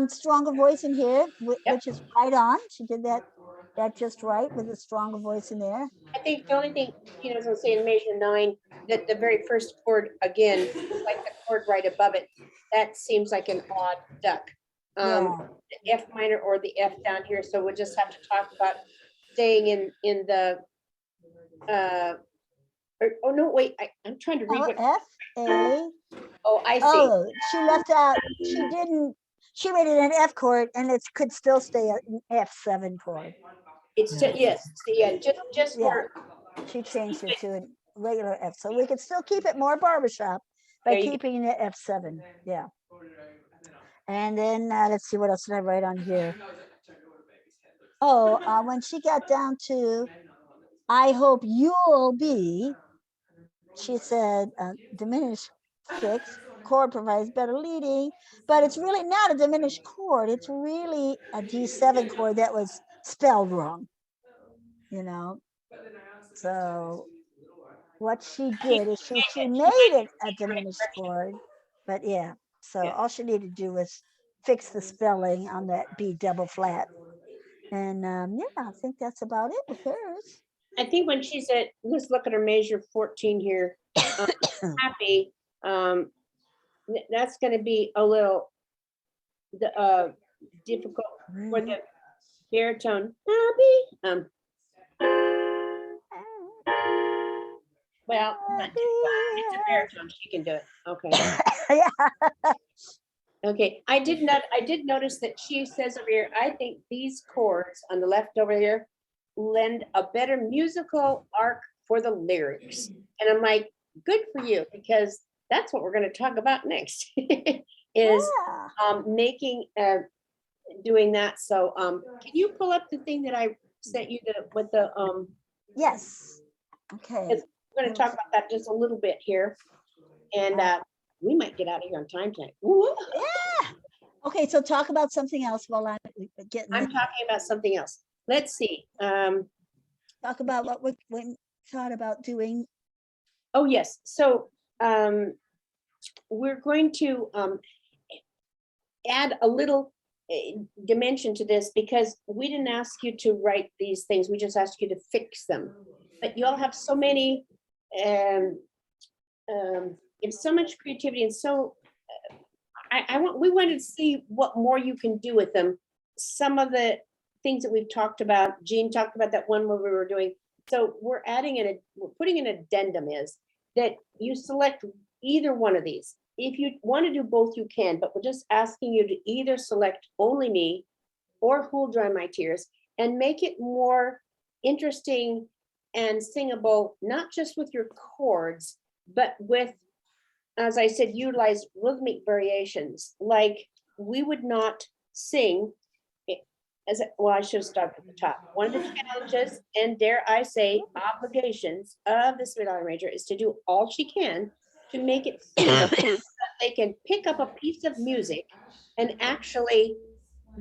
Stronger voice in here, which is right on. She did that just right with a stronger voice in there. I think the only thing, as I was saying, measure 9, that the very first chord, again, like the chord right above it, that seems like an odd duck. Yeah. The F minor or the F down here, so we'll just have to talk about staying in the, oh no, wait, I'm trying to read what, F, A. oh, I see. Oh, she left out, she made it an F chord, and it could still stay an F7 chord. It's just, yes, yeah, just Yeah. for, She changed it to a regular F. So we could still keep it more barbershop by There you go. keeping it F7. Yeah. And then let's see, what else did I write on here? Oh, when she got down to, I hope you'll be, she said, diminished 6 chord provides better leading, but it's really not a diminished chord. It's really a D7 chord that was spelled wrong, So what she did is she made it a diminished chord, but yeah. So Yeah. all she needed to do was fix the spelling on that B double flat. And yeah, I think that's about it with hers. I think when she's at, let's look at her measure 14 here, happy, that's gonna be a little difficult for the baritone. Happy, well, not too bad. It's a baritone, she can do it, okay. Yeah. Okay, I did notice that she says over here, I think these chords on the left over here lend a better musical arc for the lyrics. And I'm like, good for you, because that's what we're gonna talk about next, is Yeah. making, doing that. So, can you pull up the thing that I sent you with the, Yes. Okay. we're gonna talk about that just a little bit here. And, we might get out of here on time tonight. Woo! Yeah. Okay, so talk about something else while I'm getting I'm talking about something else. Let's see. talk about what we thought about doing. Oh, yes. So we're going to add a little dimension to this, because we didn't ask you to write these things. We just asked you to fix them. But you all have so many, you have so much creativity, and so we wanted to see what more you can do with them. Some of the things that we've talked about, Jean talked about that one where we were doing. So we're we're putting an addendum is that you select either one of these. If you want to do both, you can, but we're just asking you to either select Only Me or Who'll Dry My Tears, and make it more interesting and singable, not just with your chords, but with, as I said, utilize rhythmic variations. Like, we would not sing well, I should have started at the top. One of the challenges, and dare I say, obligations of the Sweet Island Ranger is to do all she can to make it singable, so that they can pick up a piece of music and actually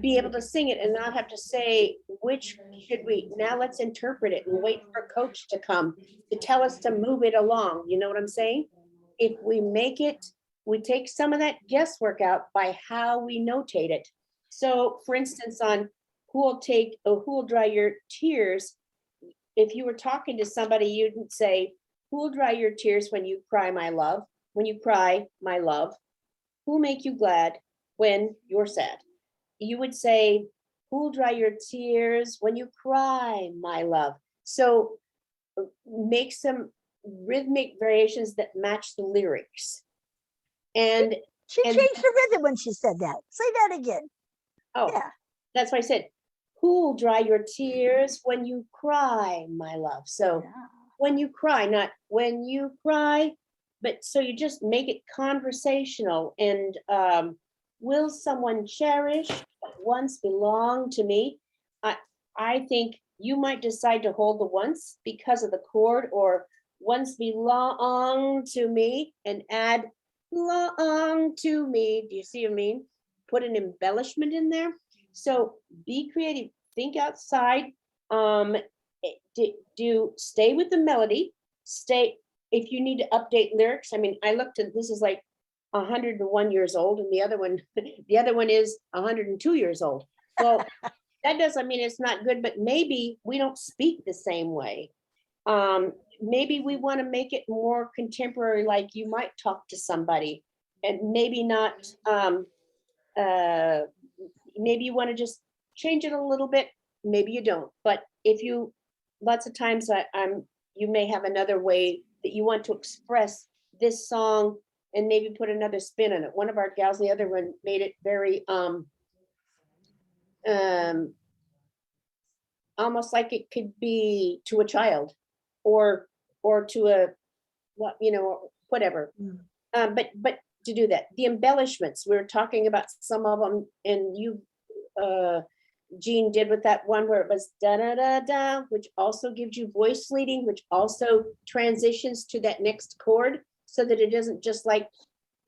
be able to sing it and not have to say, which should we, now let's interpret it and wait for coach to come to tell us to move it along. You know what I'm saying? If we make it, we take some of that guesswork out by how we notate it. So for instance, on who will dry your tears, if you were talking to somebody, you'd say, who will dry your tears when you cry, my love? When you cry, my love. Who'll make you glad when you're sad? You would say, who'll dry your tears when you cry, my love? So make some rhythmic variations that match the lyrics. And She changed the rhythm when she said that. Say that again. oh, Yeah. that's why I said, who'll dry your tears when you cry, my love? So Yeah. when you cry, not when you cry, but so you just make it conversational. And will someone cherish what once belonged to me? I think you might decide to hold the once because of the chord, or once belonged to me, and add long to me. Do you see what I mean? Put an embellishment in there. So be creative, think outside. Do stay with the melody. If you need to update lyrics. I mean, I looked at, this is like 101 years old, and the other one is 102 years old. Well, that doesn't mean it's not good, but maybe we don't speak the same way. Maybe we want to make it more contemporary, like you might talk to somebody, and maybe not, maybe you want to just change it a little bit, maybe you don't. But if you, lots of times you may have another way that you want to express this song, and maybe put another spin on it. One of our gals, the other one, made it very almost like it could be to a child, or to a, what, whatever. But to do that, the embellishments, we were talking about some of them, and you, Jean, did with that one where it was da da da da, which also gives you voice leading, which also transitions to that next chord, so that it doesn't just like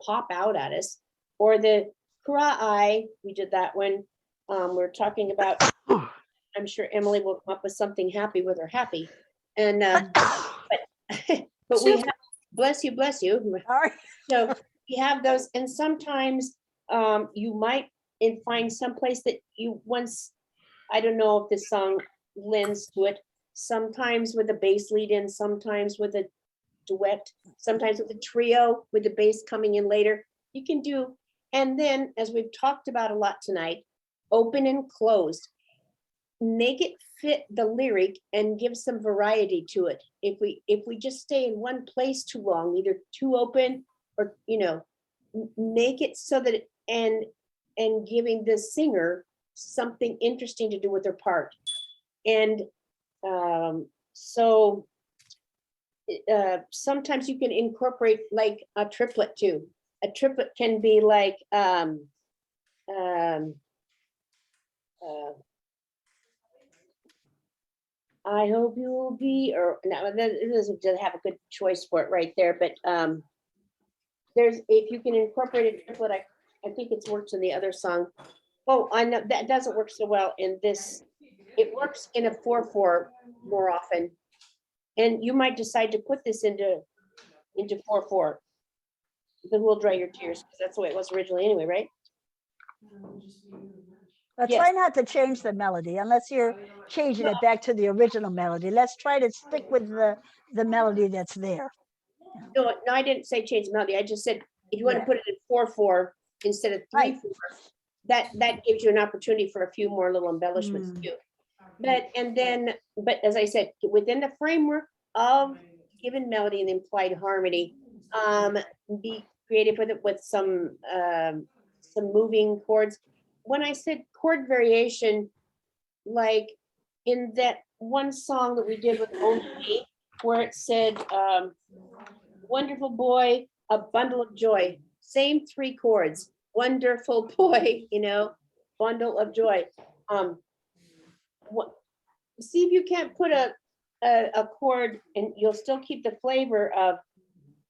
pop out at us. Or the cry, we did that one. We're talking about, I'm sure Emily will come up with something happy with her happy. And but But we have, bless you, bless you. Sorry. So we have those, and sometimes you might find someplace that you once, I don't know if this song lends to it, sometimes with a bass lead in, sometimes with a duet, sometimes with a trio with the bass coming in later. You can do, and then as we've talked about a lot tonight, open and closed. Make it fit the lyric and give some variety to it. If we just stay in one place too long, either too open or, make it so that, and giving the singer something interesting to do with their part. And so sometimes you can incorporate like a triplet too. A triplet can be like, I hope you'll be, or no, it doesn't have a good choice for it right there, but there's, if you can incorporate a triplet, I think it works in the other song. Oh, I know that doesn't work so well in this. It works in a 4/4 more often. And you might decide to put this into 4/4. Then we'll dry your tears, because that's the way it was originally anyway, right? But Yes. try not to change the melody unless you're changing it back to the original melody. Let's try to stick with the melody that's there. No, I didn't say change the melody. I just said, if you want to Yeah. put it in 4/4 instead of 3/4, that gives you an opportunity for a few more little embellishments too. But as I said, within the framework of given melody and implied harmony, be creative with it, with some moving chords. When I said chord variation, like in that one song that we did with Only Me, where it said, wonderful boy, a bundle of joy, same 3 chords, wonderful boy, bundle of joy. See if you can't put a chord, and you'll still keep the flavor of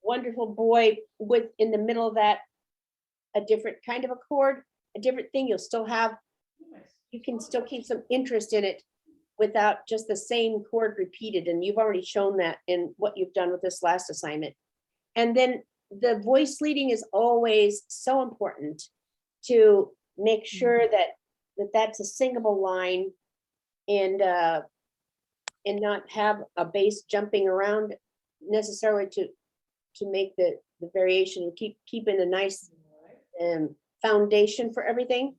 wonderful boy with in the middle of that a different kind of a chord, a different thing. You'll still have, you can still keep some interest in it without just the same chord repeated. And you've already shown that in what you've done with this last assignment. And then the voice leading is always so important to make sure that that's a singable line, and not have a bass jumping around necessarily to make the variation, keeping a nice foundation for everything.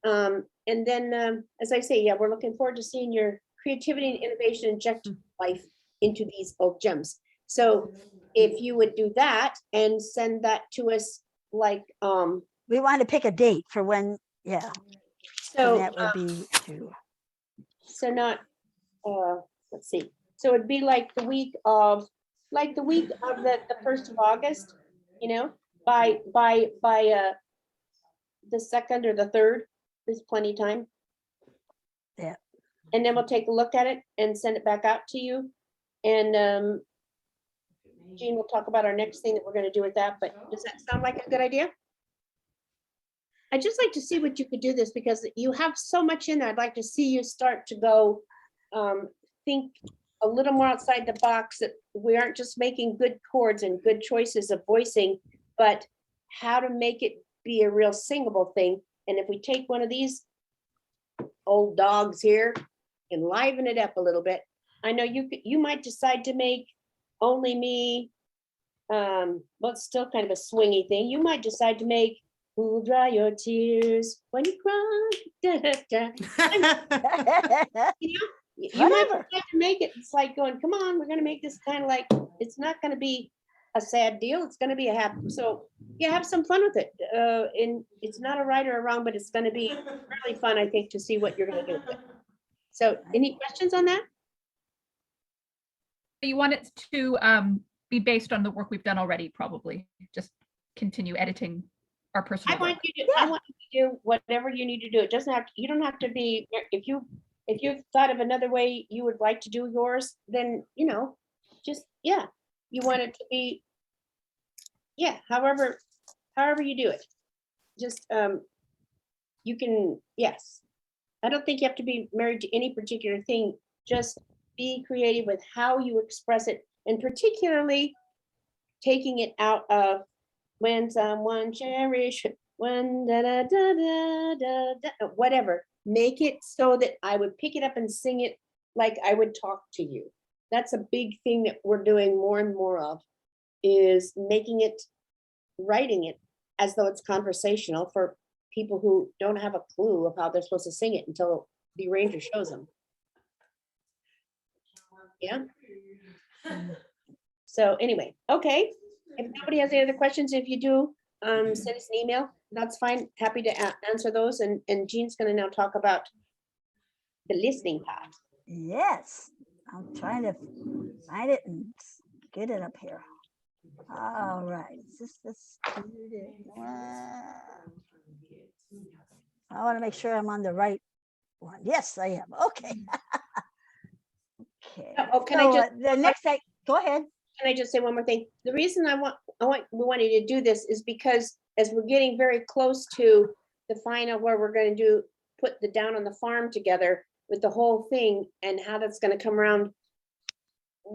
And then, as I say, yeah, we're looking forward to seeing your creativity and innovation inject life into these oak gems. So if you would do that and send that to us, like, We want to pick a date for when, yeah. So so, that would be true. so not, let's see, so it'd be like the week of the 1st of August, by the 2nd or the 3rd, there's plenty of time. Yeah. And then we'll take a look at it and send it back out to you. And Jean will talk about our next thing that we're gonna do with that, but does that sound like a good idea? I'd just like to see what you could do this, because you have so much in there. I'd like to see you start to go, think a little more outside the box, that we aren't just making good chords and good choices of voicing, but how to make it be a real singable thing. And if we take one of these old dogs here and liven it up a little bit, I know you might decide to make Only Me, well, it's still kind of a swingy thing. You might decide to make Who'll Dry Your Tears When You Cry. Da, da, da. You might Whatever. decide to make it. It's like going, come on, we're gonna make this kind of like, it's not gonna be a sad deal. It's gonna be a happy. So yeah, have some fun with it. And it's not a right or a wrong, but it's gonna be really fun, I think, to see what you're gonna do with it. So any questions on that? You want it to be based on the work we've done already, probably. Just continue editing our I personal work. want you to, I want you to do whatever you need to do. It doesn't have to, you don't have to be, if you've thought of another way you would like to do yours, then, just, yeah, you want it to be, yeah, however you do it. Just, you can, yes. I don't think you have to be married to any particular thing. Just be creative with how you express it. And particularly taking it out of when someone cherish, when da da da da da da, whatever. Make it so that I would pick it up and sing it like I would talk to you. That's a big thing that we're doing more and more of, is making it, writing it as though it's conversational for people who don't have a clue of how they're supposed to sing it until the arranger shows them. Yeah. So anyway, okay. If nobody has any other questions, if you do, send us an email. That's fine. Happy to answer those. And Jean's gonna now talk about the listening part. Yes, I'm trying to find it and get it up here. All right, is this the student one? I want to make sure I'm on the right one. Yes, I am. Okay. Okay. Oh, can I So, just- the next thing, go ahead. Can I just say one more thing? The reason we wanted to do this is because as we're getting very close to the final where we're gonna put the Down on the Farm together with the whole thing and how that's gonna come around,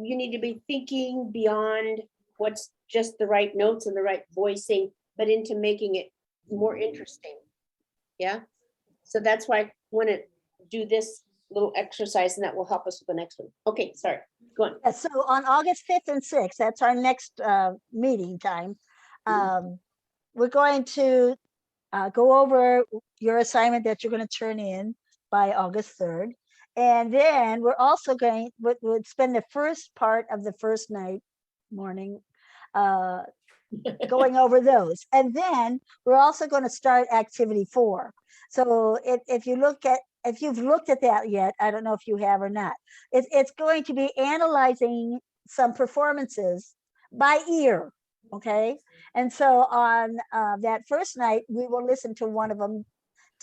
you need to be thinking beyond what's just the right notes and the right voicing, but into making it more interesting. Yeah, so that's why I want to do this little exercise, and that will help us with the next one. Okay, sorry, go on. Yeah, so on August 5th and 6th, that's our next meeting time. We're going to go over your assignment that you're going to turn in by August 3rd. And then we're also going, we'll spend the first part of the first night, morning, going over those. And then we're also going to start activity 4. So if you've looked at that yet, I don't know if you have or not, it's going to be analyzing some performances by ear. Okay. And so on that first night, we will listen to one of them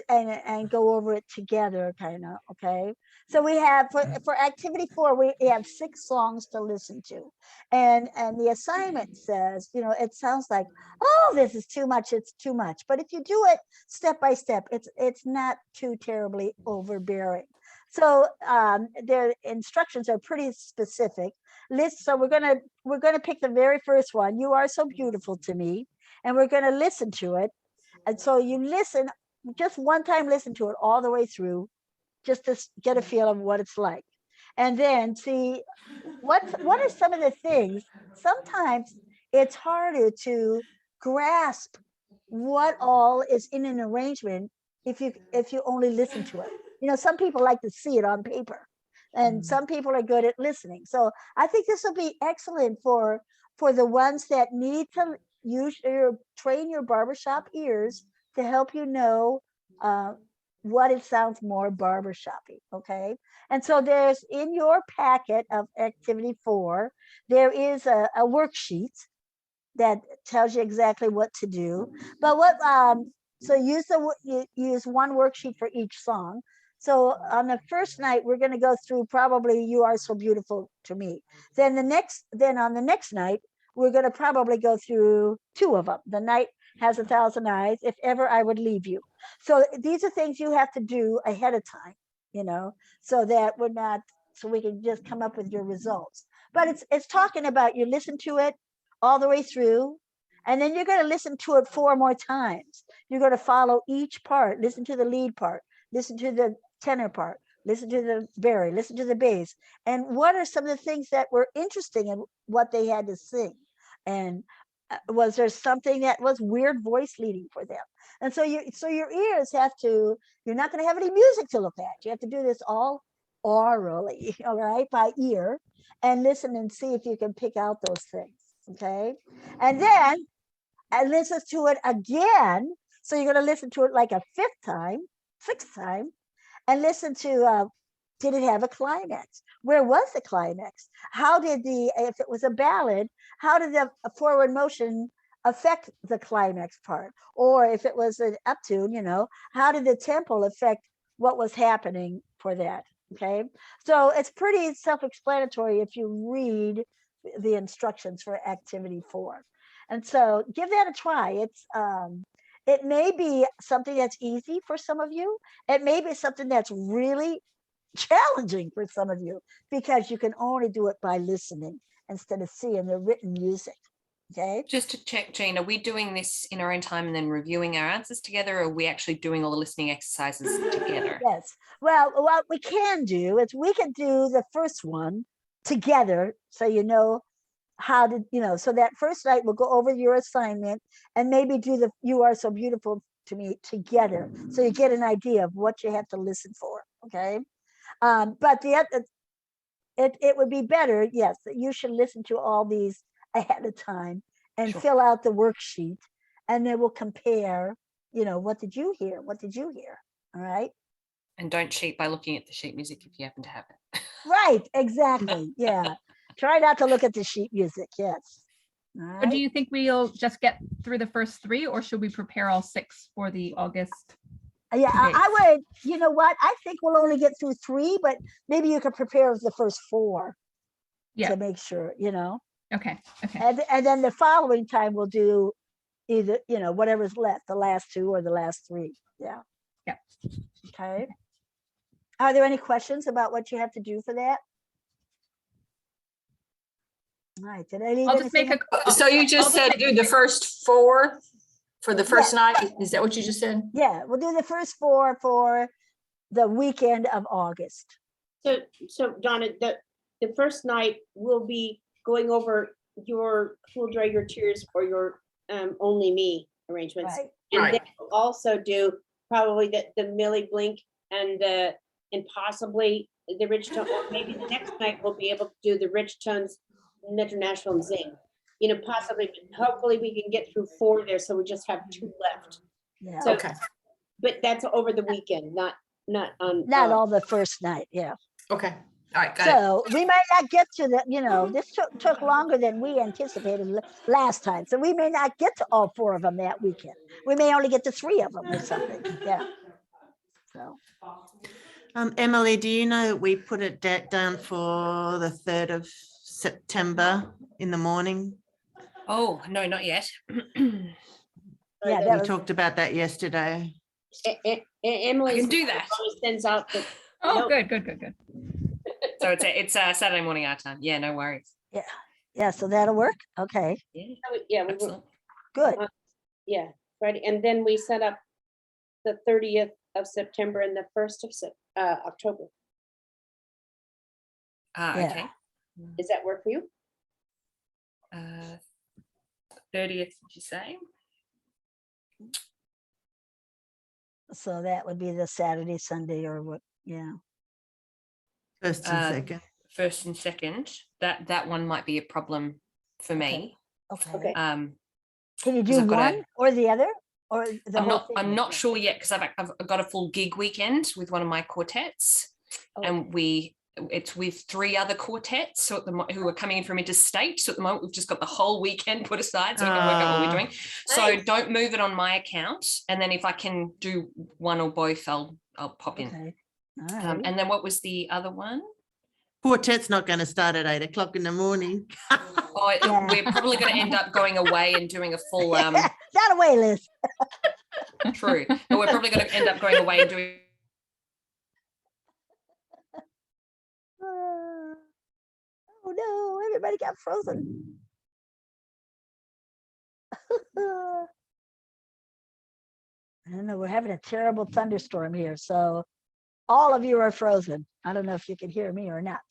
and go over it together, kind of. Okay. So we have for activity 4, we have 6 songs to listen to. And the assignment says, it sounds like, oh, this is too much. It's too much. But if you do it step by step, it's not too terribly overbearing. So their instructions are pretty specific. So we're gonna pick the very first one. You Are So Beautiful to Me, and we're gonna listen to it. And so you listen, just one time, listen to it all the way through, just to get a feel of what it's like, and then see what are some of the things. Sometimes it's harder to grasp what all is in an arrangement if you only listen to it. Some people like to see it on paper, and some people are good at listening. So I think this will be excellent for the ones that need to train your barbershop ears to help you know what it sounds more barbershoppy. Okay. And so there's, in your packet of activity 4, there is a worksheet that tells you exactly what to do. But so use one worksheet for each song. So on the first night, we're going to go through probably You Are So Beautiful to Me. Then on the next night, we're going to probably go through 2 of them. The Night Has a Thousand Eyes, If Ever I Would Leave You. So these are things you have to do ahead of time, so that so we can just come up with your results. But it's talking about, you listen to it all the way through, and then you're going to listen to it 4 more times. You're going to follow each part, listen to the lead part, listen to the tenor part, listen to the bari, listen to the bass, and what are some of the things that were interesting in what they had to sing, and was there something that was weird voice leading for them? And so your ears you're not going to have any music to look at. You have to do this all orally, all right, by ear, and listen and see if you can pick out those things. Okay. And then I listen to it again. So you're going to listen to it like a 5th time, 6th time, and listen to, did it have a climax? Where was the climax? How did if it was a ballad, how did the forward motion affect the climax part? Or if it was an uptune, how did the tempo affect what was happening for that? Okay. So it's pretty self-explanatory if you read the instructions for activity 4. And so give that a try. It may be something that's easy for some of you. It may be something that's really challenging for some of you, because you can only do it by listening instead of seeing the written music. Okay, Just to check, Jean, are we doing this in our own time and then reviewing our answers together, or are we actually doing all the listening exercises together? yes. Well, what we can do is we can do the first one together, so you know how to, so that first night we'll go over your assignment and maybe do the "You Are So Beautiful to Me" together, so you get an idea of what you have to listen for. Okay, but it would be better, yes, that you should listen to all these ahead of time and Sure. fill out the worksheet, and then we'll compare. What did you hear? What did you hear? All right. And don't cheat by looking at the sheet music if you happen to have it. Right, exactly. Yeah. Try not to look at the sheet music. Yes. All Or do right. you think we'll just get through the first 3, or should we prepare all 6 for the August? Yeah, dates? I would, you know what? I think we'll only get through 3, but maybe you could prepare the first 4 Yeah, to make sure, okay, okay. and then the following time we'll do either, whatever's left, the last 2 or the last 3. Yeah. Yeah. Okay. Are there any questions about what you have to do for that? All right. Did I leave I'll just make anything a. So you just I'll said do the first 4 for the first Yeah. night? Is that what you just said? Yeah, we'll do the first 4 for the weekend of August. So Donna, the first night we'll be going over your Who'll Dry Your Tears for your Only Me arrangements. Right. And Right. then we'll also do probably the Millie Blink and possibly the Rich Tone, or maybe the next night we'll be able to do the Rich Tones International and Zing. Possibly, hopefully we can get through 4 there, so we just have 2 left. Yeah. So, Okay, but that's over the weekend, not on. Not all the first night. Yeah. okay. All right, got it. So we might not get to the, this took longer than we anticipated last time. So we may not get to all 4 of them that weekend. We may only get to 3 of them or something. Yeah. So, Emily, do you know that we put it down for the 3rd of September in the morning? Oh, no, not yet. yeah, We that was, talked about that yesterday. Emily I can do that. sends out the. Oh, note. good. So it's Saturday morning our time. Yeah, no worries. yeah, so that'll work. Okay, Yeah, Yeah, we were, excellent. good. yeah, right. And then we set up the 30th of September and the 1st of October. Yeah. Okay. Does that work for you? 30th, did you say? So that would be the Saturday, Sunday, or what? Yeah. First and second. First and second. That one might be a problem for me. Okay. Okay. Can you 'cause do I've got one or the other, or the whole thing? I'm not sure yet because I've got a full gig weekend with one of my quartets, and it's with 3 other quartets who are coming in from interstate. So at the moment we've just got the whole weekend put aside so we can work out what we're doing. So Nice. don't move it on my account, and then if I can do one or both, I'll pop in. Okay. All right. And then what was the other one? Quartet's not going to start at 8 o'clock in the morning. Oh, Yeah. we're probably going to end up going away and doing a full Not away, Liz. true, but we're probably going to end up going away and doing Oh no, everybody got frozen. I don't know, we're having a terrible thunderstorm here, so all of you are frozen. I don't know if you can hear me or not.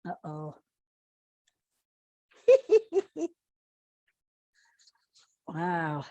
Uh-oh. Wow.